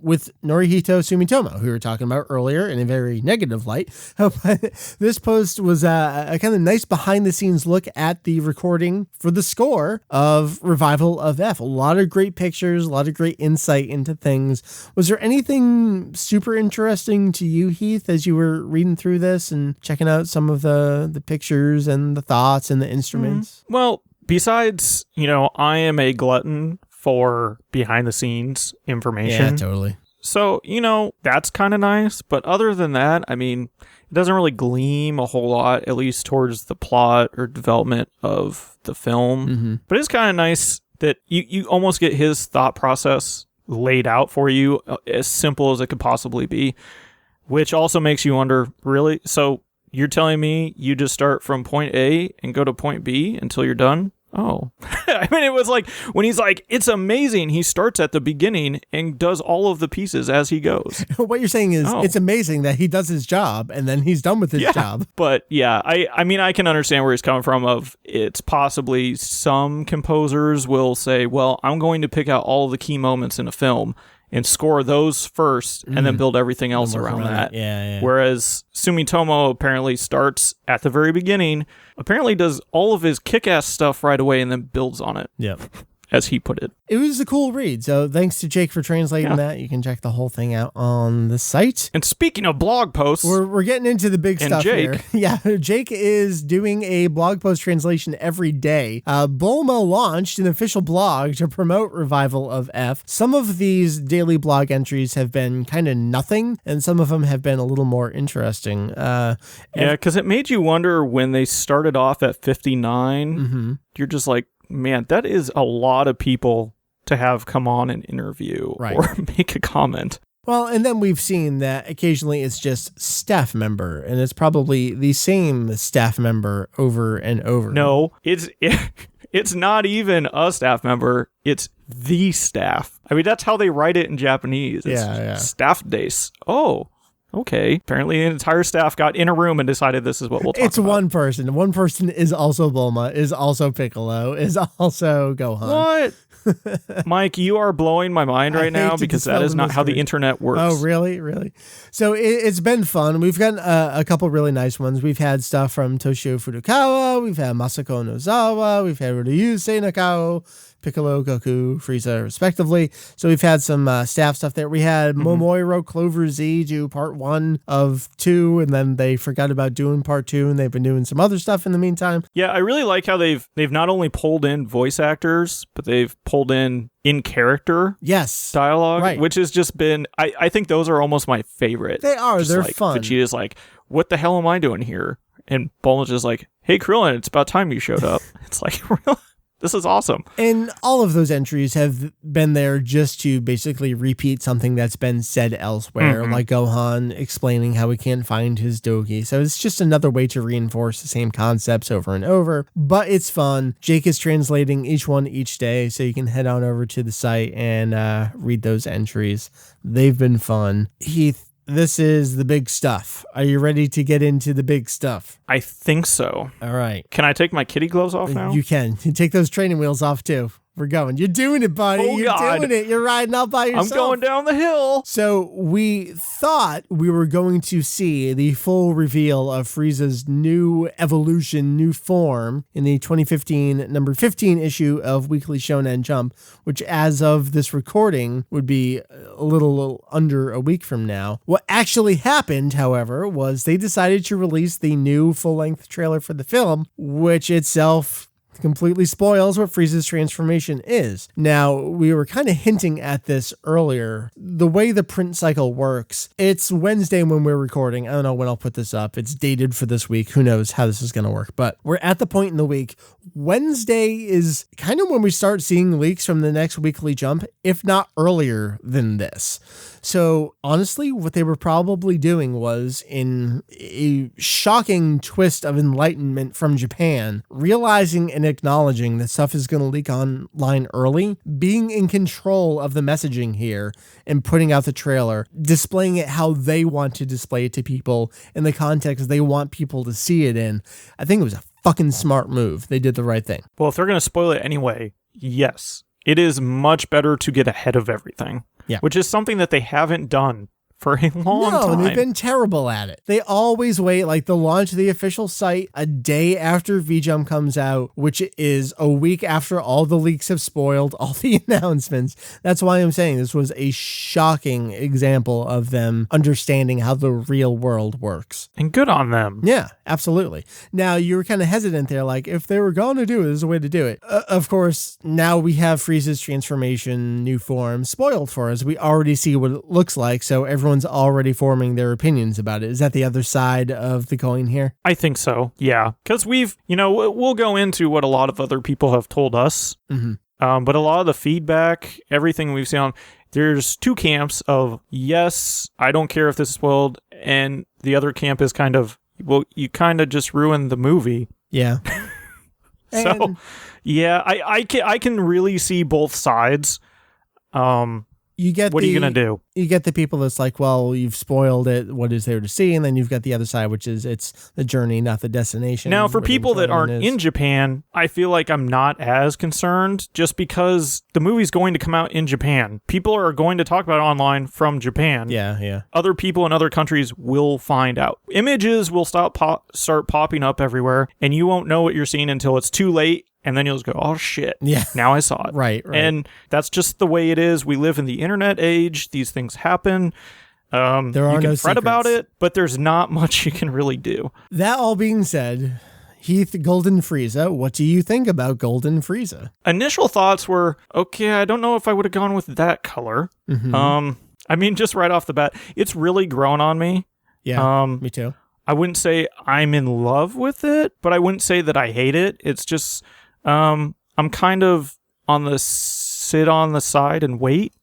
with Norihito Sumitomo, who we were talking about earlier in a very negative light. This post was a kind of nice behind the scenes look at the recording for the score of Revival of F. A lot of great pictures, a lot of great insight into things. Was there anything super interesting to you, Heath, as you were reading through this and checking out some of the pictures and the thoughts and the instruments? Well, besides, I am a glutton for behind the scenes information. Yeah, totally. So, that's kind of nice. But other than that, I mean, it doesn't really gleam a whole lot, at least towards the plot or development of the film. But it's kind of nice that you almost get his thought process laid out for you, as simple as it could possibly be, which also makes you wonder, really? So you're telling me you just start from point A and go to point B until you're done? Oh. I mean, it was like, when he's like, it's amazing, he starts at the beginning and does all of the pieces as he goes. What you're saying is it's amazing that he does his job and then he's done with his job. But yeah, I mean, I can understand where he's coming from of it's possibly some composers will say, well, I'm going to pick out all of the key moments in a film and score those first and then build everything else around that. Yeah. Whereas Sumitomo apparently starts at the very beginning, apparently does all of his kick-ass stuff right away and then builds on it. Yep. As he put it. It was a cool read. So thanks to Jake for translating that. You can check the whole thing out on the site. And speaking of blog posts, we're getting into the big stuff Jake. here. Yeah, Jake is doing a blog post translation every day. Bulma launched an official blog to promote Revival of F. Some of these daily blog entries have been kind of nothing, and some of them have been a little more interesting. Because it made you wonder when they started off at 59. You're just like, man, that is a lot of people to have come on an interview or make a comment. Well, and then we've seen that occasionally it's just staff member, and it's probably the same staff member over and over. No, it's not even a staff member. It's the staff. I mean, that's how they write it in Japanese. It's staff des. Oh. Okay. Apparently, the entire staff got in a room and decided this is what we'll talk about. It's one person. One person is also Bulma, is also Piccolo, is also Gohan. What? Mike, you are blowing my mind right now because that is not how the internet works. Oh, really? Really? So it's been fun. We've gotten a couple really nice ones. We've had stuff from Toshio Furukawa. We've had Masako Nozawa. We've had Ryusei Nakao, Piccolo, Goku, Frieza, respectively. So we've had some staff stuff there. We had Momoiro Clover Z do part 1 of 2, and then they forgot about doing part 2, and they've been doing some other stuff in the meantime. Yeah, I really like how they've not only pulled in voice actors, but they've pulled in character dialogue, which has just been, I think those are almost my favorite. They are. Just they're like, fun. Vegeta's like, what the hell am I doing here? And Bulma's just like, hey, Krillin, it's about time you showed up. It's like, really? This is awesome. And all of those entries have been there just to basically repeat something that's been said elsewhere, like Gohan explaining how he can't find his Dogi. So it's just another way to reinforce the same concepts over and over. But it's fun. Jake is translating each one each day, so you can head on over to the site and read those entries. They've been fun. Heath, this is the big stuff. Are you ready to get into the big stuff? I think so. All right. Can I take my kitty gloves off now? You can. You take those training wheels off too. We're going. You're doing it, buddy. Oh, You're doing it. You're riding up by yourself. I'm going down the hill. So we thought we were going to see the full reveal of Frieza's new evolution, new form in the 2015 number 15 issue of Weekly Shonen Jump, which as of this recording would be a little under a week from now. What actually happened, however, was they decided to release the new full-length trailer for the film, which itself completely spoils what Frieza's transformation is. Now, we were kind of hinting at this earlier. The way the print cycle works, it's Wednesday when we're recording. I don't know when I'll put this up. It's dated for this week. Who knows how this is going to work? But we're at the point in the week. Wednesday is kind of when we start seeing leaks from the next Weekly Jump, if not earlier than this. So honestly, what they were probably doing was, in a shocking twist of enlightenment from Japan, realizing and acknowledging that stuff is going to leak online early, being in control of the messaging here and putting out the trailer, displaying it how they want to display it to people in the context they want people to see it in. I think it was a fucking smart move. They did the right thing. Well, if they're going to spoil it anyway, yes, it is much better to get ahead of everything. Yeah. Which is something that they haven't done for a long time. No, they've been terrible at it. They always wait, like they'll launch the official site a day after VJump comes out, which is a week after all the leaks have spoiled all the announcements. That's why I'm saying this was a shocking example of them understanding how the real world works. And good on them. Yeah, absolutely. Now, you were kind of hesitant there, like if they were going to do it, there's a way to do it. Of course, now we have Frieza's transformation, new form, spoiled for us. We already see what it looks like, so everyone's already forming their opinions about it. Is that the other side of the coin here? I think so, yeah. Because we'll go into what a lot of other people have told us, but a lot of the feedback, everything we've seen, there's two camps of, yes, I don't care if this is spoiled, and the other camp is kind of, well, you kind of just ruined the movie. Yeah. So, yeah, I can really see both sides. What are you going to do? You get the people that's like, well, you've spoiled it. What is there to see? And then you've got the other side, which is it's the journey, not the destination. Now, for people that aren't in Japan, I feel like I'm not as concerned just because the movie's going to come out in Japan. People are going to talk about it online from Japan. Yeah. Other people in other countries will find out. Images will start popping up everywhere, and you won't know what you're seeing until it's too late. And then you'll just go, oh, shit. Yeah. Now I saw it. Right. And that's just the way it is. We live in the internet age. These things happen. There are you can no fret secrets about it, but there's not much you can really do. That all being said, Heath, Golden Frieza, what do you think about Golden Frieza? Initial thoughts were, okay, I don't know if I would have gone with that color. Mm-hmm. I mean, just right off the bat, it's really grown on me. Yeah, me too. I wouldn't say I'm in love with it, but I wouldn't say that I hate it. It's just... I'm kind of on the sit on the side and wait,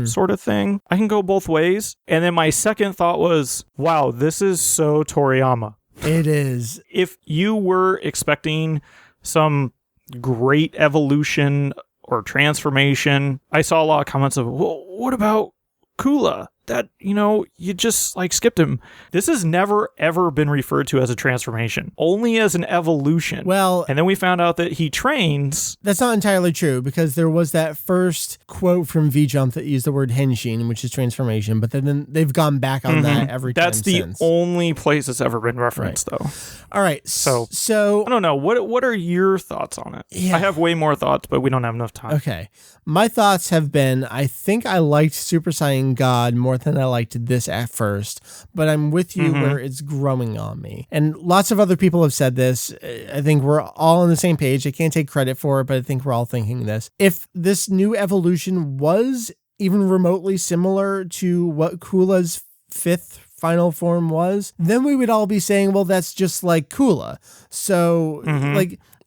sort of thing. I can go both ways. And then my second thought was, wow, this is so Toriyama. It is. If you were expecting some great evolution or transformation, I saw a lot of comments of, well, what about Kula? That, you just skipped him. This has never, ever been referred to as a transformation, only as an evolution. Well, and then we found out that he trains. That's not entirely true because there was that first quote from V-Jump that used the word henshin, which is transformation, but then they've gone back on that every time That's the since. only place it's ever been referenced, though. All right. So I don't know. What are your thoughts on it? Yeah. I have way more thoughts, but we don't have enough time. Okay. My thoughts have been, I think I liked Super Saiyan God more than I liked this at first, but I'm with you where it's growing on me. And lots of other people have said this. I think we're all on the same page. I can't take credit for it, but I think we're all thinking this. If this new evolution was even remotely similar to what Kula's fifth final form was, then we would all be saying, well, that's just like Kula. So,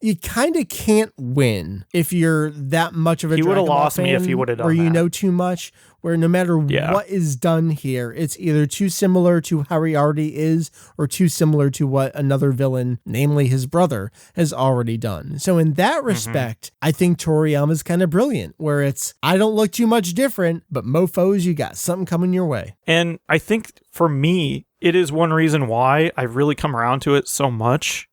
you kind of can't win if you're that much of a Dragon Ball fan. He would have lost me if he would have done or that. you know too much, where no matter what is done here, it's either too similar to how he already is or too similar to what another villain, namely his brother, has already done. So in that respect, I think Toriyama's kind of brilliant, where it's, I don't look too much different, but mofos, you got something coming your way. And I think for me, it is one reason why I've really come around to it so much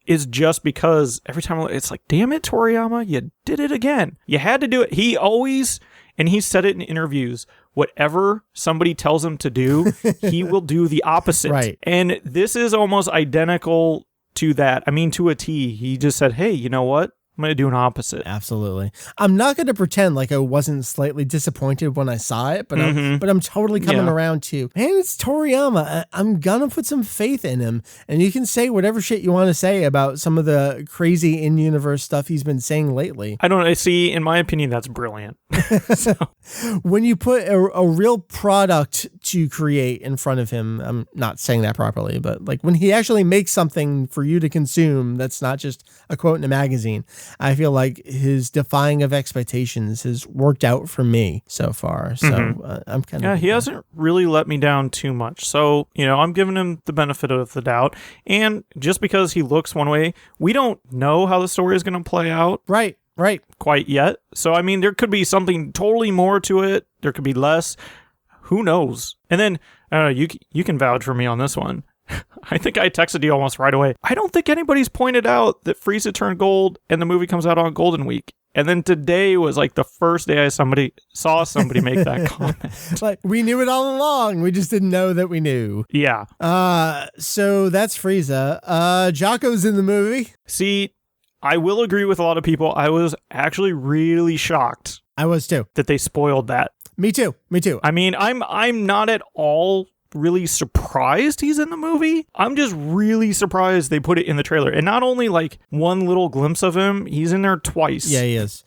is just because every time it's like, damn it, Toriyama, you did it again. You had to do it. He always, and he said it in interviews, whatever somebody tells him to do, he will do the opposite. Right. And this is almost identical to that. I mean, to a T. He just said, hey, you know what? I'm going to do an opposite. Absolutely. I'm not going to pretend like I wasn't slightly disappointed when I saw it, but I'm totally coming around to, man, it's Toriyama. I'm going to put some faith in him. And you can say whatever shit you want to say about some of the crazy in-universe stuff he's been saying lately. I don't see, in my opinion, that's brilliant. When you put a real product to create in front of him, I'm not saying that properly, but like when he actually makes something for you to consume, that's not just a quote in a magazine. I feel like his defying of expectations has worked out for me so far. So I'm kind of... Yeah, he hasn't really let me down too much. So, I'm giving him the benefit of the doubt. And just because he looks one way, we don't know how the story is going to play out. Right. Quite yet. So, I mean, there could be something totally more to it. There could be less. Who knows? And then, you can vouch for me on this one. I think I texted you almost right away. I don't think anybody's pointed out that Frieza turned gold and the movie comes out on Golden Week. And then today was like the first day saw somebody make that comment. Like, we knew it all along. We just didn't know that we knew. Yeah. So that's Frieza. Jocko's in the movie. See, I will agree with a lot of people. I was actually really shocked. I was too. That they spoiled that. Me too. I mean, I'm not at all really surprised he's in the movie. I'm just really surprised they put it in the trailer. And not only like one little glimpse of him, he's in there twice. Yeah, he is.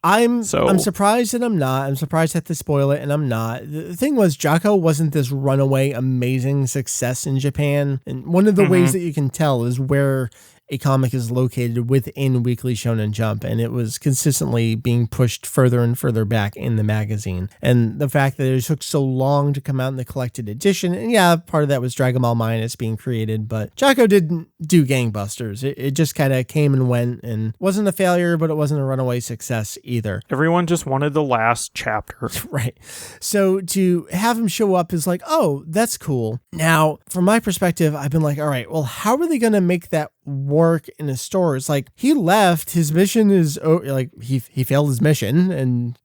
I'm surprised and I'm not. I'm surprised that they spoil it and I'm not. The thing was, Jocko wasn't this runaway amazing success in Japan. And one of the ways that you can tell is where a comic is located within Weekly Shonen Jump, and it was consistently being pushed further and further back in the magazine. And the fact that it took so long to come out in the collected edition, and yeah, part of that was Dragon Ball Minus being created, but Jocko didn't do gangbusters. It just kind of came and went, and wasn't a failure, but it wasn't a runaway success either. Everyone just wanted the last chapter. Right. So to have him show up is like, oh, that's cool. Now, from my perspective, I've been like, all right, well, how are they going to make that work in a store? It's like, he left, his mission is like he failed his mission, and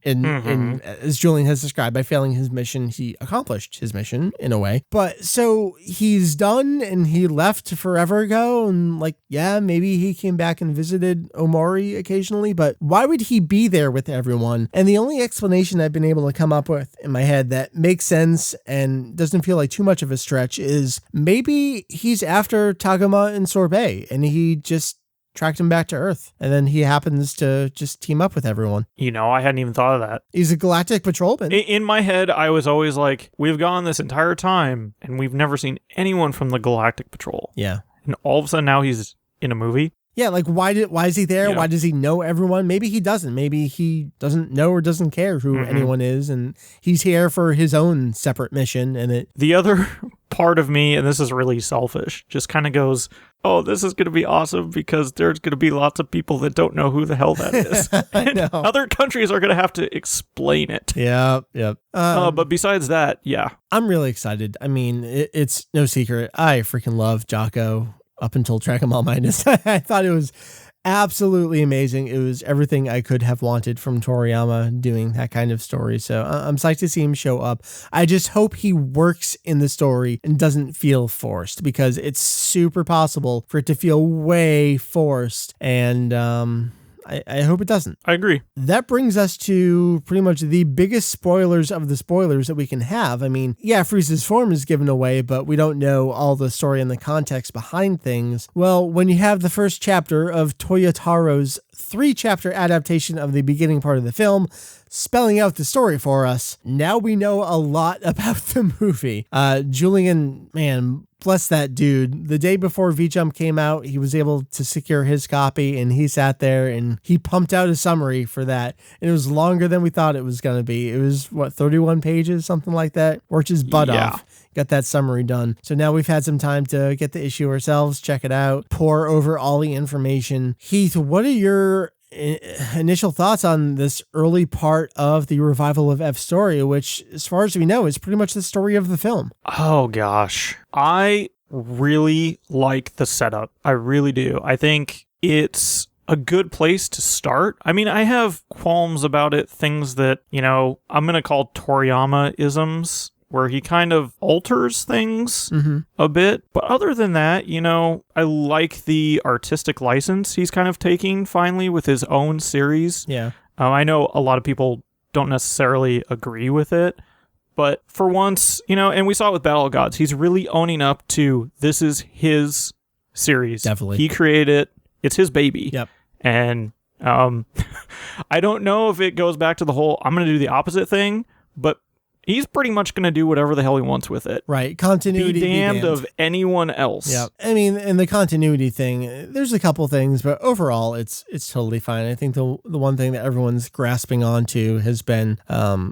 as Julian has described, by failing his mission he accomplished his mission in a way. But so he's done and he left forever ago, and like, yeah, maybe he came back and visited Omori occasionally, but why would he be there with everyone? And the only explanation I've been able to come up with in my head that makes sense and doesn't feel like too much of a stretch is maybe he's after Taguma and Sorbet, and he just tracked him back to Earth, and then he happens to just team up with everyone. You know, I hadn't even thought of that. He's a galactic patrolman. In my head, I was always like, we've gone this entire time, and we've never seen anyone from the Galactic Patrol. Yeah. And all of a sudden now he's in a movie. Yeah, like why is he there? Yeah. Why does he know everyone? Maybe he doesn't. Maybe he doesn't know or doesn't care who anyone is, and he's here for his own separate mission. And the other part of me, and this is really selfish, just kind of goes, oh, this is going to be awesome because there's going to be lots of people that don't know who the hell that is. I know. Other countries are going to have to explain it. Yeah. But besides that, yeah. I'm really excited. I mean, it's no secret. I freaking love Jocko up until Dragon Ball Minus. I thought it was absolutely amazing. It was everything I could have wanted from Toriyama doing that kind of story. So I'm psyched to see him show up. I just hope he works in the story and doesn't feel forced, because it's super possible for it to feel way forced. And I hope it doesn't. I agree. That brings us to pretty much the biggest spoilers of the spoilers that we can have. I mean, yeah, Frieza's form is given away, but we don't know all the story and the context behind things. Well, when you have the first chapter of Toyotaro's 3-chapter adaptation of the beginning part of the film spelling out the story for us, now we know a lot about the movie. Julian, man, bless that dude. The day before V-Jump came out, he was able to secure his copy, and he sat there and he pumped out a summary for that. And it was longer than we thought it was going to be. It was, 31 pages, something like that? Worked his butt off. Got that summary done. So now we've had some time to get the issue ourselves, check it out, pour over all the information. Heath, what are your initial thoughts on this early part of the revival of F's story, which, as far as we know, is pretty much the story of the film? Oh, gosh. I really like the setup. I really do. I think it's a good place to start. I mean, I have qualms about it, things that, I'm going to call Toriyama-isms, where he kind of alters things a bit. But other than that, I like the artistic license he's kind of taking finally with his own series. Yeah. I know a lot of people don't necessarily agree with it, but for once, and we saw it with Battle of Gods, he's really owning up to this is his series. Definitely. He created it. It's his baby. Yep. And I don't know if it goes back to the whole, I'm going to do the opposite thing, but he's pretty much going to do whatever the hell he wants with it. Right. Continuity. Be damned of anyone else. Yeah. I mean, in the continuity thing, there's a couple things, but overall, it's totally fine. I think the one thing that everyone's grasping onto has been,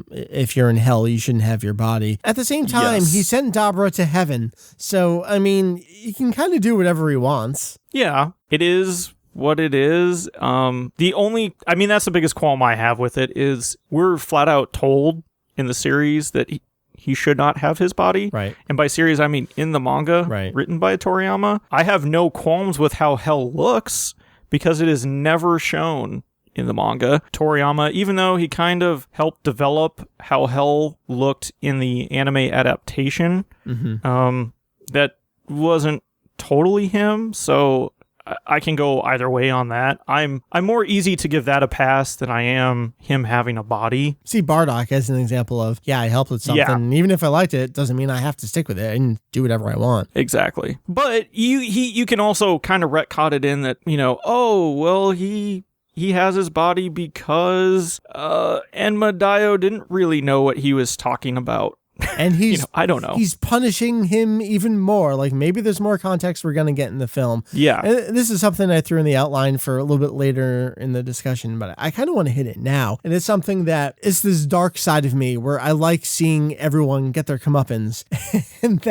if you're in hell, you shouldn't have your body. At the same time, Yes. he sent Dabra to heaven. So, I mean, he can kind of do whatever he wants. Yeah, it is what it is. That's the biggest qualm I have with it is we're flat out told in the series that he should not have his body. Right. And by series, I mean in the manga written by Toriyama. I have no qualms with how hell looks because it is never shown in the manga. Toriyama, even though he kind of helped develop how hell looked in the anime adaptation, that wasn't totally him. So I can go either way on that. I'm more easy to give that a pass than I am him having a body. See Bardock as an example of, I helped with something. Yeah. And even if I liked it, doesn't mean I have to stick with it and do whatever I want. Exactly. But you can also kind of retcon it in that, he has his body because Enma Dio didn't really know what he was talking about. And he's I don't know. He's punishing him even more. Like, maybe there's more context we're going to get in the film. Yeah. And this is something I threw in the outline for a little bit later in the discussion, but I kind of want to hit it now. And it's something that is this dark side of me where I like seeing everyone get their comeuppance. And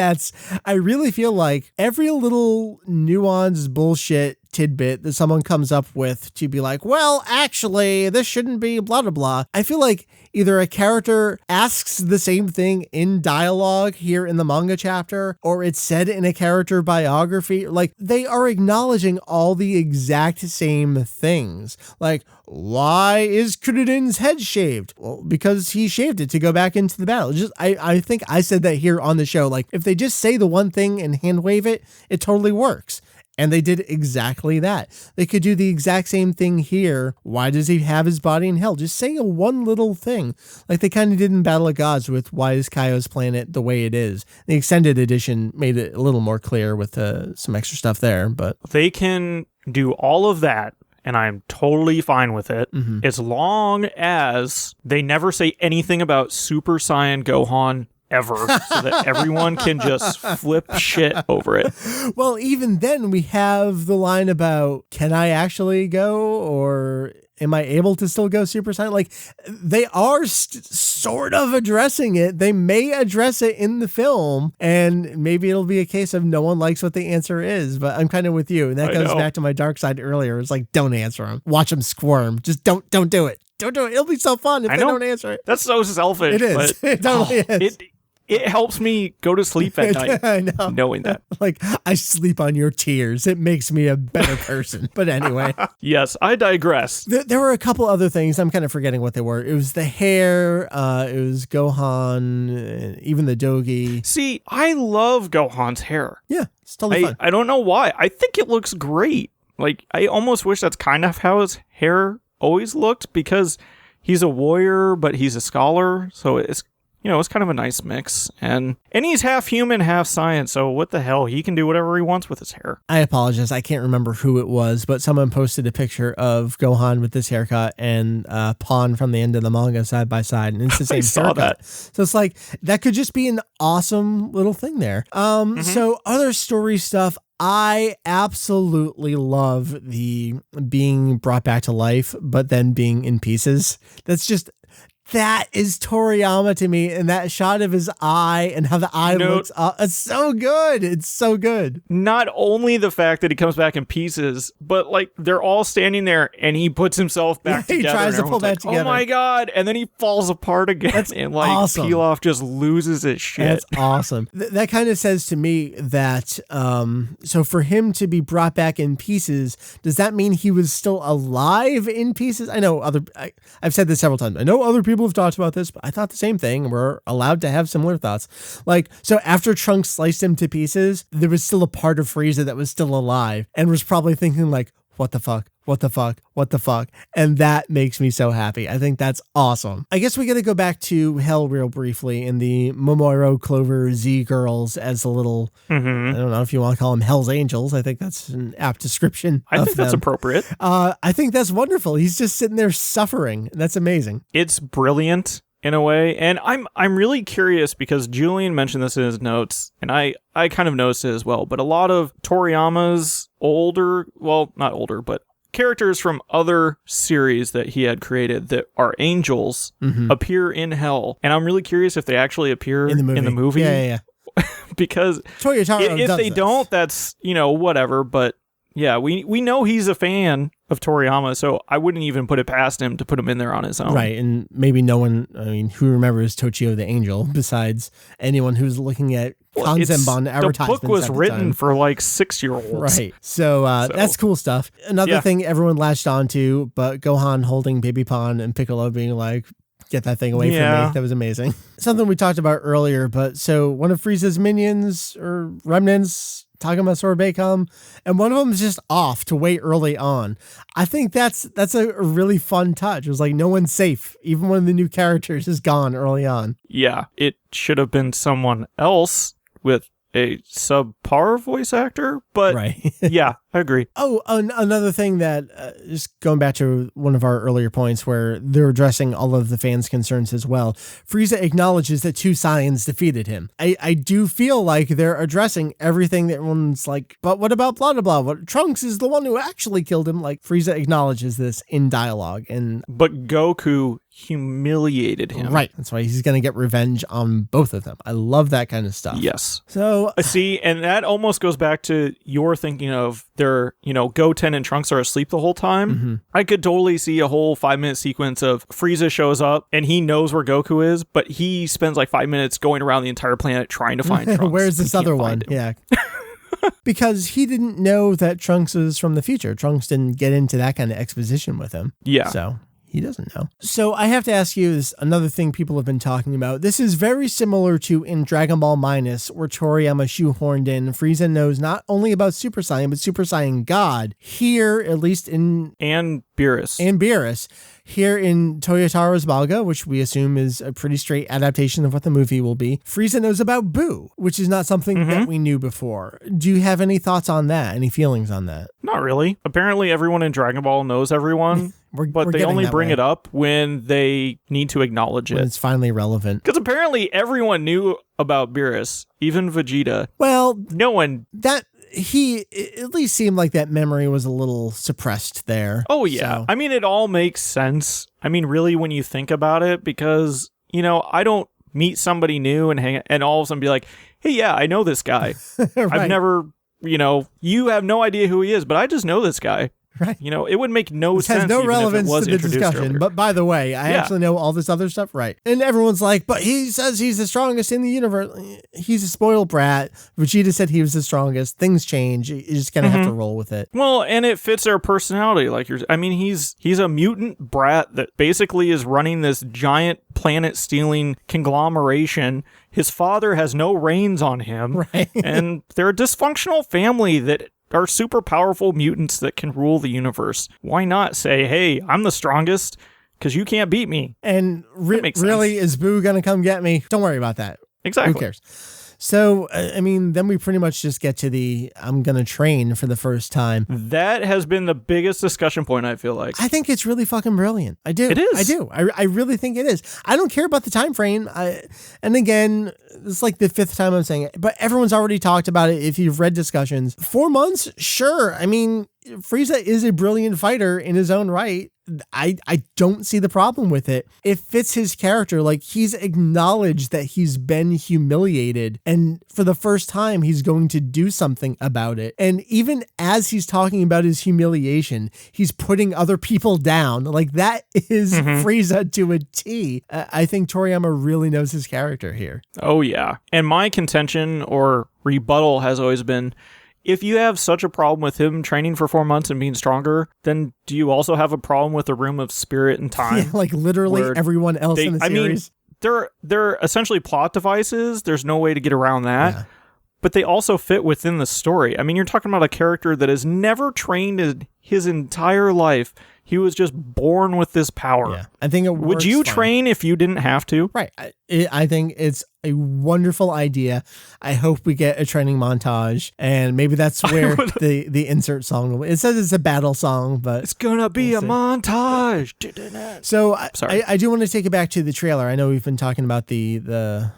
I really feel like every little nuanced bullshit tidbit that someone comes up with to be like, well, actually, this shouldn't be blah, blah, blah. I feel like either a character asks the same thing in dialogue here in the manga chapter, or it's said in a character biography. Like, they are acknowledging all the exact same things. Like, why is Kuririn's head shaved? Well, because he shaved it to go back into the battle. I think I said that here on the show. Like, if they just say the one thing and hand wave it, it totally works. And they did exactly that. They could do the exact same thing here. Why does he have his body in hell? Just saying one little thing. Like they kind of did in Battle of Gods with why is Kaio's planet the way it is. The extended edition made it a little more clear with some extra stuff there. But they can do all of that, and I'm totally fine with it, as long as they never say anything about Super Saiyan Gohan ever, so that everyone can just flip shit over it. Well, even then we have the line about, can I actually go, or am I able to still go Super Saiyan? Like, they are sort of addressing it. They may address it in the film, and maybe it'll be a case of no one likes what the answer is, but I'm kind of with you. And that goes back to my dark side earlier. It's like, don't answer them. Watch them squirm. Just don't do it. Don't do it. It'll be so fun if they don't answer it. That's so selfish. It is. But, it totally is. It helps me go to sleep at night. I know. Knowing that. Like, I sleep on your tears. It makes me a better person. But anyway. Yes, I digress. There were a couple other things. I'm kind of forgetting what they were. It was the hair. It was Gohan, even the Dogi. See, I love Gohan's hair. Yeah, it's totally fun. I don't know why. I think it looks great. Like, I almost wish that's kind of how his hair always looked, because he's a warrior, but he's a scholar. So it's kind of a nice mix. And he's half human, half science, so what the hell? He can do whatever he wants with his hair. I apologize. I can't remember who it was, but someone posted a picture of Gohan with this haircut and Pawn from the end of the manga side by side, and it's the same haircut. That. So it's like, that could just be an awesome little thing there. So other story stuff, I absolutely love the being brought back to life, but then being in pieces. That is Toriyama to me, and that shot of his eye and how the eye looks up. It's so good. It's so good. Not only the fact that he comes back in pieces, but like they're all standing there and he puts himself back together. He tries to pull back together. Oh my God. And then he falls apart again. That's and like awesome. Pilaf just loses his shit. That's awesome. That kind of says to me that, so for him to be brought back in pieces, does that mean he was still alive in pieces? I know I've said this several times. I know other people have talked about this, but I thought the same thing. We're allowed to have similar thoughts. Like, so after Trunks sliced him to pieces, there was still a part of Frieza that was still alive and was probably thinking like, what the fuck? What the fuck? What the fuck? And that makes me so happy. I think that's awesome. I guess we got to go back to Hell real briefly in the Momoro Clover Z girls as a little, I don't know if you want to call them Hell's Angels. I think that's an apt description. I think that's appropriate. I think that's wonderful. He's just sitting there suffering. That's amazing. It's brilliant in a way. And I'm really curious because Julian mentioned this in his notes, and I kind of noticed it as well. But a lot of Toriyama's not older, but characters from other series that he had created that are angels appear in Hell. And I'm really curious if they actually appear in the movie. Yeah. Because if they don't, that's, whatever. But yeah, we know he's a fan of Toriyama, so I wouldn't even put it past him to put him in there on his own. Right, and maybe no one, who remembers Tochio the Angel besides anyone who's looking at Kanzenshuu advertisements. The book was written for like 6-year-olds. Right, so that's cool stuff. Another thing everyone latched onto, but Gohan holding Baby Pan and Piccolo being like, get that thing away from me. That was amazing. Something we talked about earlier, but so one of Frieza's minions or remnants, Tagoma Sorbacom, and one of them is just off to way early on. I think that's a really fun touch. It was like no one's safe. Even one of the new characters is gone early on. Yeah, it should have been someone else with a subpar voice actor, but yeah, I agree. Oh, another thing that, just going back to one of our earlier points where they're addressing all of the fans' concerns as well, Frieza acknowledges that 2 Saiyans defeated him. I do feel like they're addressing everything that everyone's like, but what about blah, blah, blah? What, Trunks is the one who actually killed him. Like, Frieza acknowledges this in dialogue. But Goku humiliated him. Right. That's why he's going to get revenge on both of them. I love that kind of stuff. Yes. So see, and that almost goes back to your thinking of their, Goten and Trunks are asleep the whole time. Mm-hmm. I could totally see a whole 5-minute sequence of Frieza shows up and he knows where Goku is, but he spends like 5 minutes going around the entire planet trying to find Trunks. Where's this other one? Yeah. Because he didn't know that Trunks is from the future. Trunks didn't get into that kind of exposition with him. Yeah. So he doesn't know. So I have to ask you this, another thing people have been talking about. This is very similar to in Dragon Ball Minus, where Toriyama shoehorned in Frieza knows not only about Super Saiyan, but Super Saiyan God. Here, at least in... And Beerus. Here in Toyotaro's manga, which we assume is a pretty straight adaptation of what the movie will be, Frieza knows about Boo, which is not something that we knew before. Do you have any thoughts on that? Any feelings on that? Not really. Apparently everyone in Dragon Ball knows everyone, but they only bring it up when they need to acknowledge it. When it's finally relevant. Because apparently everyone knew about Beerus, even Vegeta. Well, no one... He at least seemed like that memory was a little suppressed there. Oh, yeah. So. I mean, it all makes sense. I mean, really, when you think about it, because, I don't meet somebody new and all of a sudden be like, hey, yeah, I know this guy. Right. I've never, you have no idea who he is, but I just know this guy. Right. It would make no sense. Has no relevance to the discussion. Earlier. But by the way, I actually know all this other stuff. Right. And everyone's like, but he says he's the strongest in the universe. He's a spoiled brat. Vegeta said he was the strongest. Things change. You just kind of have to roll with it. Well, and it fits their personality. He's a mutant brat that basically is running this giant planet-stealing conglomeration. His father has no reins on him. Right. And they're a dysfunctional family that are super powerful mutants that can rule the universe. Why not say, hey, I'm the strongest because you can't beat me? And really, is Boo going to come get me? Don't worry about that. Exactly. Who cares? So, then we pretty much just get to the I'm going to train for the first time. That has been the biggest discussion point, I feel like. I think it's really fucking brilliant. I do. It is. I do. I really think it is. I don't care about the time frame. And again, it's like the 5th time I'm saying it, but everyone's already talked about it if you've read discussions. 4 months? Sure. Frieza is a brilliant fighter in his own right. I don't see the problem with it. It fits his character. Like, he's acknowledged that he's been humiliated, and for the first time he's going to do something about it. And even as he's talking about his humiliation, he's putting other people down. Like, that is Frieza to a T. I think Toriyama really knows his character here. Oh yeah. And my contention or rebuttal has always been, if you have such a problem with him training for 4 months and being stronger, then do you also have a problem with the Room of Spirit and Time? Yeah, like literally everyone else in the series. They're essentially plot devices. There's no way to get around that. Yeah. But they also fit within the story. You're talking about a character that has never trained in his entire life. He was just born with this power. Yeah, I think it works. Would you train if you didn't have to? Right. I think it's a wonderful idea. I hope we get a training montage, and maybe that's where the insert song will. It says it's a battle song, but it's gonna be a montage. So I do want to take it back to the trailer. I know we've been talking about the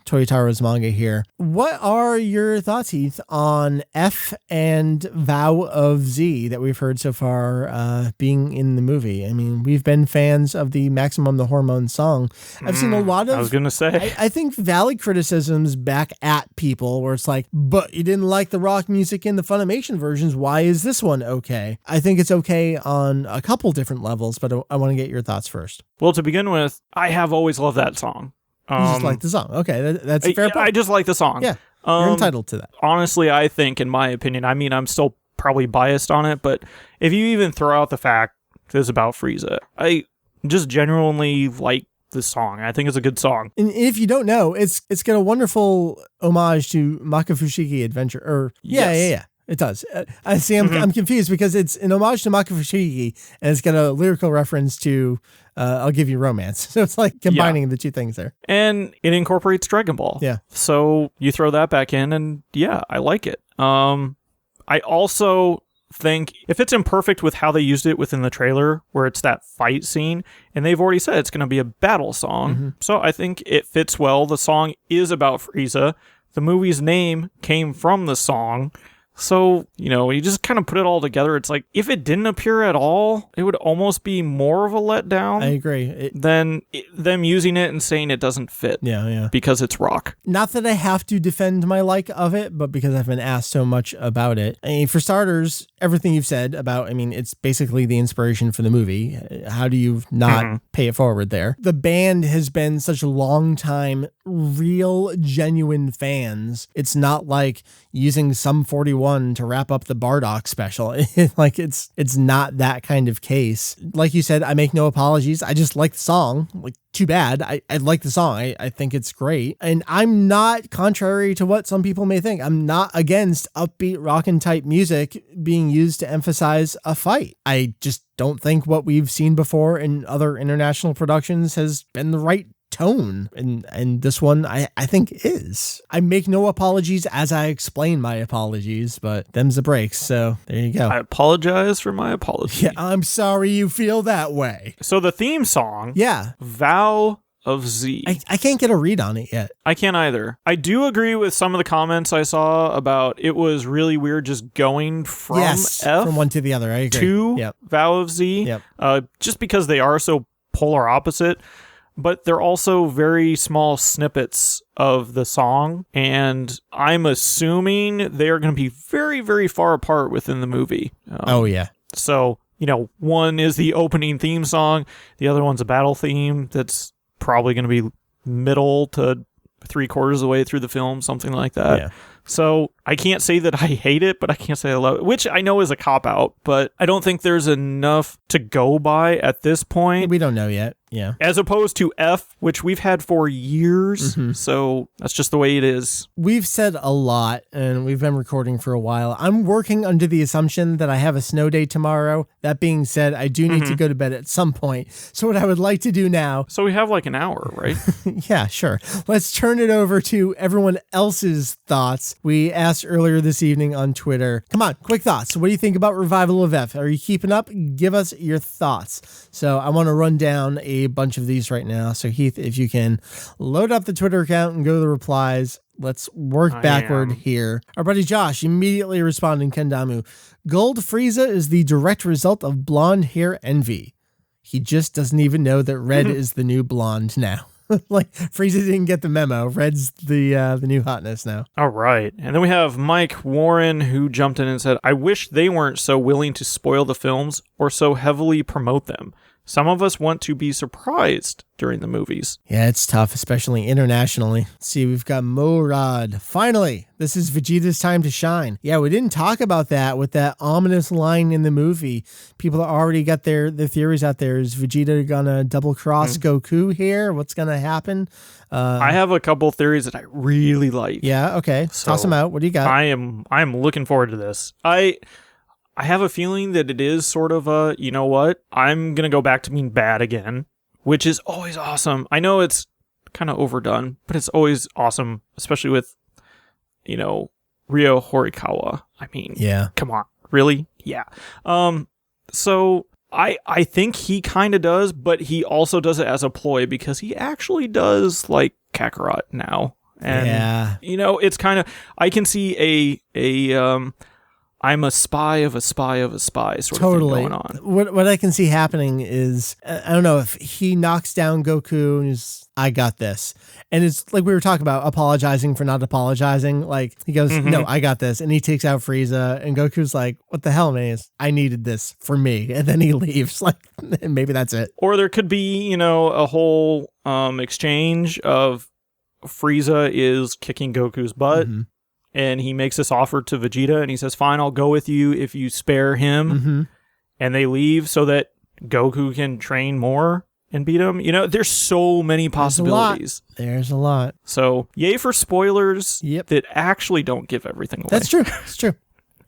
Toyotaro's manga here. What are your thoughts, Heath, on F and Vow of Z that we've heard so far being in the movie? We've been fans of the Maximum the Hormone song. I've seen a lot of... I was going to say... I think valid criticisms back at people where it's like, but you didn't like the rock music in the Funimation versions. Why is this one okay? I think it's okay on a couple different levels, but I want to get your thoughts first. Well, to begin with, I have always loved that song. You just like the song. Okay, that's a fair point. I just like the song. Yeah, you're entitled to that. Honestly, I think, in my opinion, I'm still probably biased on it, but if you even throw out the fact that it's about Frieza, I just genuinely like the song. I think it's a good song. And if you don't know, it's got a wonderful homage to Makafushiki Adventure. Yeah. It does. I see. I'm confused because it's an homage to Makafushiki, and it's got a lyrical reference to I'll Give You Romance. So it's like combining the two things there. And it incorporates Dragon Ball. Yeah. So you throw that back in, and yeah, I like it. I also think if it's imperfect with how they used it within the trailer, where it's that fight scene, and they've already said it's going to be a battle song. So I think it fits well. The song is about Frieza. The movie's name came from the song. So, you just kind of put it all together. It's like, if it didn't appear at all, it would almost be more of a letdown. I agree. Than them using it and saying it doesn't fit. Yeah. Because it's rock. Not that I have to defend my like of it, but because I've been asked so much about it. I mean, for starters, everything you've said about, it's basically the inspiration for the movie. How do you not pay it forward there? The band has been such a long time real, genuine fans. It's not like using Sum 41 to wrap up the Bardock special. Like it's not that kind of case. Like you said, I make no apologies. I just like the song. Like, too bad. I like the song. I think it's great. And I'm not, contrary to what some people may think, I'm not against upbeat rockin' type music being used to emphasize a fight. I just don't think what we've seen before in other international productions has been the right tone, and this one I think is. I make no apologies as I explain my apologies, but them's the breaks, so there you go. I apologize for my apology. Yeah, I'm sorry you feel that way. So the theme song, yeah, Vow of Z. I can't get a read on it yet. I can't either. I do agree with some of the comments I saw about it was really weird just going from F from one to the other. I agree. To Vow of Z. Just because they are so polar opposite. But they're also very small snippets of the song, and I'm assuming they are going to be very, very far apart within the movie. So, one is the opening theme song, the other one's a battle theme that's probably going to be middle to 3/4 of the way through the film, something like that. Yeah. So I can't say that I hate it, but I can't say I love it, which I know is a cop-out, but I don't think there's enough to go by at this point. We don't know yet. Yeah. As opposed to F, which we've had for years. So that's just the way it is. We've said a lot, and we've been recording for a while. I'm working under the assumption that I have a snow day tomorrow. That being said, I do need to go to bed at some point. So what I would like to do now... So we have like an hour, right? Yeah, sure. Let's turn it over to everyone else's thoughts. We asked earlier this evening on Twitter. Come on, quick thoughts. What do you think about Revival of F? Are you keeping up? Give us your thoughts. So I want to run down a bunch of these right now. So Heath, if you can load up the Twitter account and go to the replies. Let's work backward here. Our buddy Josh immediately responding, Kendamu. Gold Frieza is the direct result of blonde hair envy. He just doesn't even know that red is the new blonde now. Like, Frieza didn't get the memo. Red's the new hotness now. All right. And then we have Mike Warren, who jumped in and said, I wish they weren't so willing to spoil the films or so heavily promote them. Some of us want to be surprised during the movies. Yeah, it's tough, especially internationally. Let's see, we've got Morad. Finally, this is Vegeta's time to shine. Yeah, we didn't talk about that with that ominous line in the movie. People already got their theories out there. Is Vegeta gonna double cross Goku here? What's gonna happen? I have a couple theories that I really like. Yeah, okay. So toss them out. What do you got? I'm looking forward to this. I have a feeling that it is sort of a, you know what, I'm going to go back to being bad again, which is always awesome. I know it's kind of overdone, but it's always awesome, especially with, Ryo Horikawa. I mean, come on, really? Yeah. So I think he kind of does, but he also does it as a ploy because he actually does like Kakarot now. And, it's kind of, I can see a I'm a spy of a spy of a spy sort of thing going on. What I can see happening is, I don't know, if he knocks down Goku and he's, I got this. And it's like we were talking about apologizing for not apologizing. Like he goes, no, I got this. And he takes out Frieza and Goku's like, what the hell, man? I needed this for me. And then he leaves. Like, maybe that's it. Or there could be, a whole exchange of Frieza is kicking Goku's butt. And he makes this offer to Vegeta, and he says, fine, I'll go with you if you spare him. And they leave so that Goku can train more and beat him. There's so many possibilities. There's a lot. So, yay for spoilers that actually don't give everything away. That's true. It's true.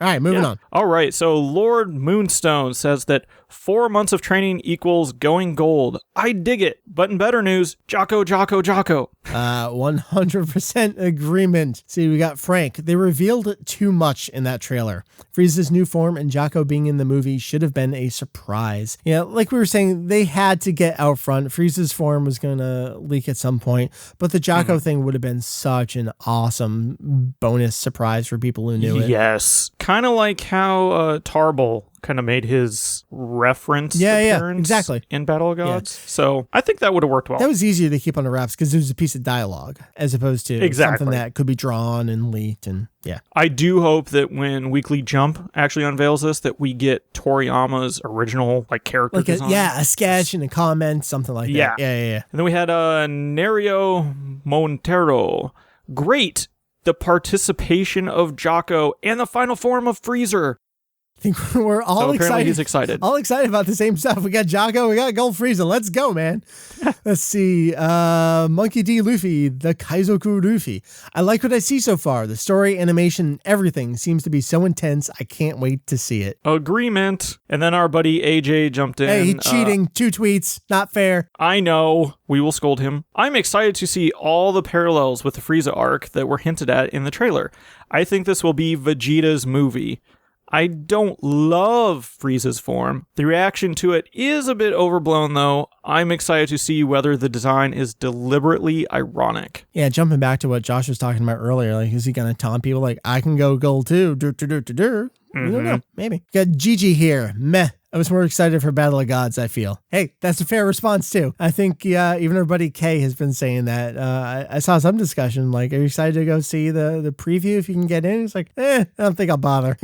All right, moving on. All right, so Lord Moonstone says that 4 months of training equals going gold. I dig it, but in better news, Jocko. 100% agreement. See, we got Frank. They revealed too much in that trailer. Frieza's new form and Jocko being in the movie should have been a surprise. Yeah, like we were saying, they had to get out front. Frieza's form was going to leak at some point, but the Jocko thing would have been such an awesome bonus surprise for people who knew it. Yes. Kind of like how Tarble kind of made his reference appearance exactly. in Battle of Gods. So I think that would have worked well. That was easier to keep on the wraps because it was a piece of dialogue as opposed to something that could be drawn and leaked. And yeah, I do hope that when Weekly Jump actually unveils this, that we get Toriyama's original character design. A sketch and a comment, something like that. Yeah. And then we had Nerio Montero. Great. The participation of Jocko and the final form of Freezer. I think we're all excited. He's excited. All excited about the same stuff. We got Jocko, we got Gold Frieza. Let's go, man. Let's see. Monkey D. Luffy, the Kaizoku Luffy. I like what I see so far. The story, animation, everything seems to be so intense. I can't wait to see it. Agreement. And then our buddy AJ jumped in. Hey, he's cheating. 2 tweets. Not fair. I know. We will scold him. I'm excited to see all the parallels with the Frieza arc that were hinted at in the trailer. I think this will be Vegeta's movie. I don't love Frieza's form. The reaction to it is a bit overblown, though. I'm excited to see whether the design is deliberately ironic. Yeah, jumping back to what Josh was talking about earlier, is he going to taunt people I can go gold too? We don't know. Maybe. Got Gigi here. Meh. I was more excited for Battle of Gods, I feel. Hey, that's a fair response, too. I think even our buddy Kay has been saying that. I saw some discussion, are you excited to go see the preview if you can get in? It's I don't think I'll bother.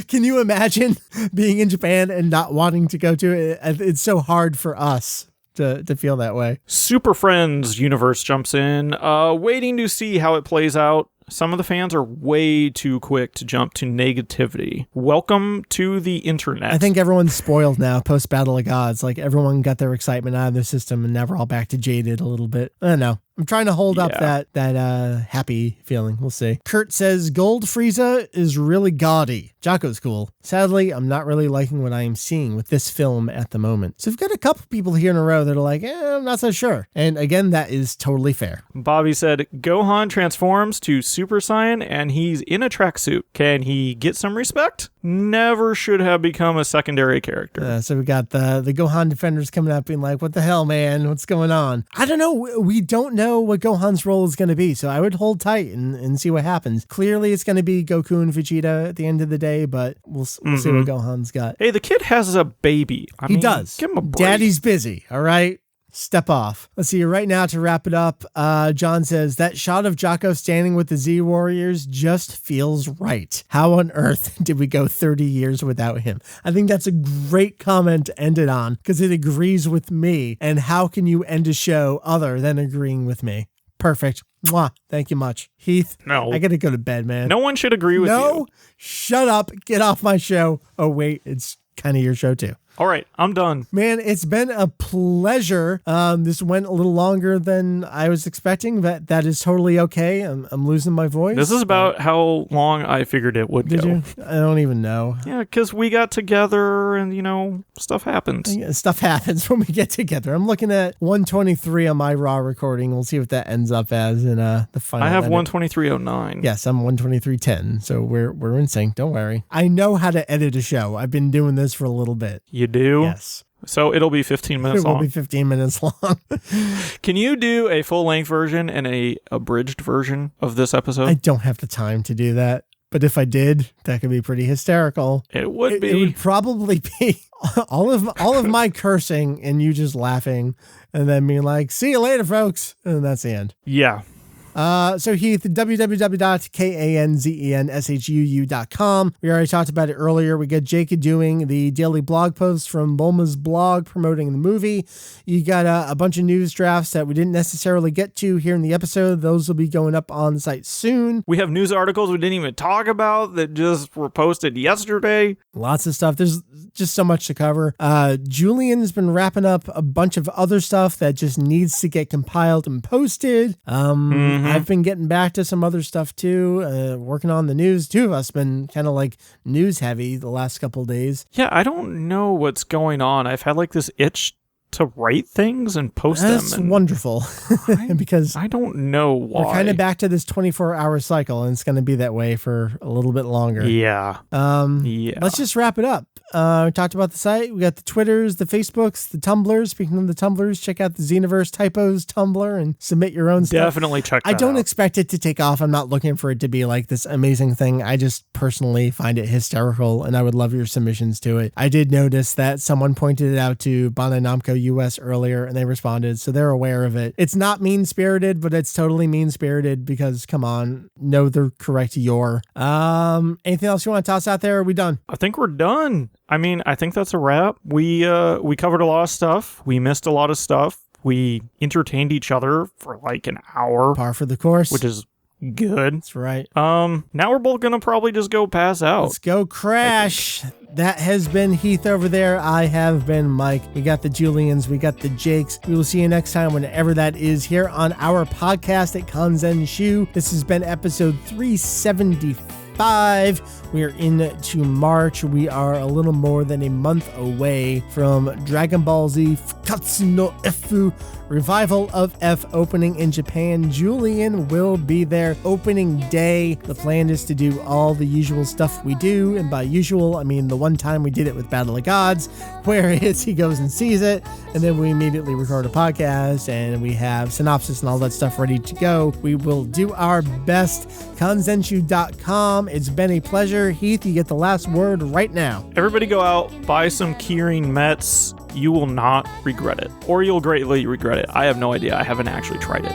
Can you imagine being in Japan and not wanting to go to it? It's so hard for us to feel that way. Super Friends Universe jumps in, waiting to see how it plays out. Some of the fans are way too quick to jump to negativity. Welcome to the internet. I think everyone's spoiled now post Battle of Gods. Everyone got their excitement out of their system and now we're all back to jaded a little bit. I don't know. I'm trying to hold up that happy feeling. We'll see. Kurt says Gold Frieza is really gaudy. Jocko's cool. Sadly, I'm not really liking what I am seeing with this film at the moment. So we've got a couple people here in a row that are I'm not so sure. And again, that is totally fair. Bobby said Gohan transforms to Super Saiyan and he's in a tracksuit. Can he get some respect? Never should have become a secondary character. So we got the Gohan defenders coming up being what the hell, man? What's going on? I don't know. We don't know what Gohan's role is going to be, so I would hold tight and see what happens. Clearly, it's going to be Goku and Vegeta at the end of the day, but we'll see what Gohan's got. Hey, the kid has a baby. He does. Give him a break. Daddy's busy, all right? Step off. Let's see, right now to wrap it up, John says, that shot of Jocko standing with the Z Warriors just feels right. How on earth did we go 30 years without him? I think that's a great comment to end it on because it agrees with me. And how can you end a show other than agreeing with me? Perfect. Mwah. Thank you much. Heath, no. I got to go to bed, man. No one should agree with you. No, shut up. Get off my show. Oh, wait, it's kind of your show too. All right, I'm done. Man, it's been a pleasure. This went a little longer than I was expecting, but that is totally okay. I'm losing my voice. This is about how long I figured it would go. Did you? I don't even know. Yeah, because we got together and, stuff happens. Yeah, stuff happens when we get together. I'm looking at 123 on my raw recording. We'll see what that ends up as in the final I have edit. 123.09. Yes, I'm 123.10, so we're in sync. Don't worry. I know how to edit a show. I've been doing this for a little bit. You do? Yes. So it'll be 15 minutes long. It will be 15 minutes long. Can you do a full-length version and a abridged version of this episode? I don't have the time to do that. But if I did, that could be pretty hysterical. It would be. It would probably be all of my cursing and you just laughing and then being see you later, folks. And that's the end. Yeah. So Heath, www.kanzenshuu.com. We already talked about it earlier. We got Jake doing the daily blog posts from Bulma's blog promoting the movie. You got a bunch of news drafts that we didn't necessarily get to here in the episode. Those will be going up on the site soon. We have news articles we didn't even talk about that just were posted yesterday. Lots of stuff. There's just so much to cover. Julian has been wrapping up a bunch of other stuff that just needs to get compiled and posted. I've been getting back to some other stuff too, working on the news. Two of us been kind of like news heavy the last couple of days. Yeah, I don't know what's going on. I've had like this itch to write things and post them. That's wonderful. Because I don't know why. we're kind of back to this 24-hour cycle, and it's going to be that way for a little bit longer. Yeah. Let's just wrap it up. We talked about the site. We got the Twitters, the Facebooks, the Tumblrs. Speaking of the Tumblrs, check out the Xenoverse Typos Tumblr and submit your own stuff. Definitely check that out. I don't expect it to take off. I'm not looking for it to be like this amazing thing. I just personally find it hysterical, and I would love your submissions to it. I did notice that someone pointed it out to Bandai Namco US earlier, and they responded, so they're aware of it. It's not mean-spirited, but it's totally mean-spirited because, come on, know the correct your. Anything else you want to toss out there? Or are we done? I think we're done. I mean, I think that's a wrap. We covered a lot of stuff. We missed a lot of stuff. We entertained each other for like an hour. Par for the course. Which is good. That's right. Now we're both gonna probably just go pass out. Let's go crash. That has been Heath over there. I have been Mike. We got the Julians. We got the Jakes. We will see you next time whenever that is here on our podcast at Kanzenshuu. This has been episode 375. We are into March. We are a little more than a month away from Dragon Ball Z Futatsu no Efu Revival of F opening in Japan. Julian will be there opening day. The plan is to do all the usual stuff we do, and by usual I mean the one time we did it with Battle of Gods, where he goes and sees it, and then we immediately record a podcast and we have synopsis and all that stuff ready to go. We will do our best. Kanzenshuu.com. It's been a pleasure. Heath, you get the last word right now. Everybody go out, buy some Kirin Mets. You will not regret it, or you'll greatly regret it. I have no idea. I haven't actually tried it.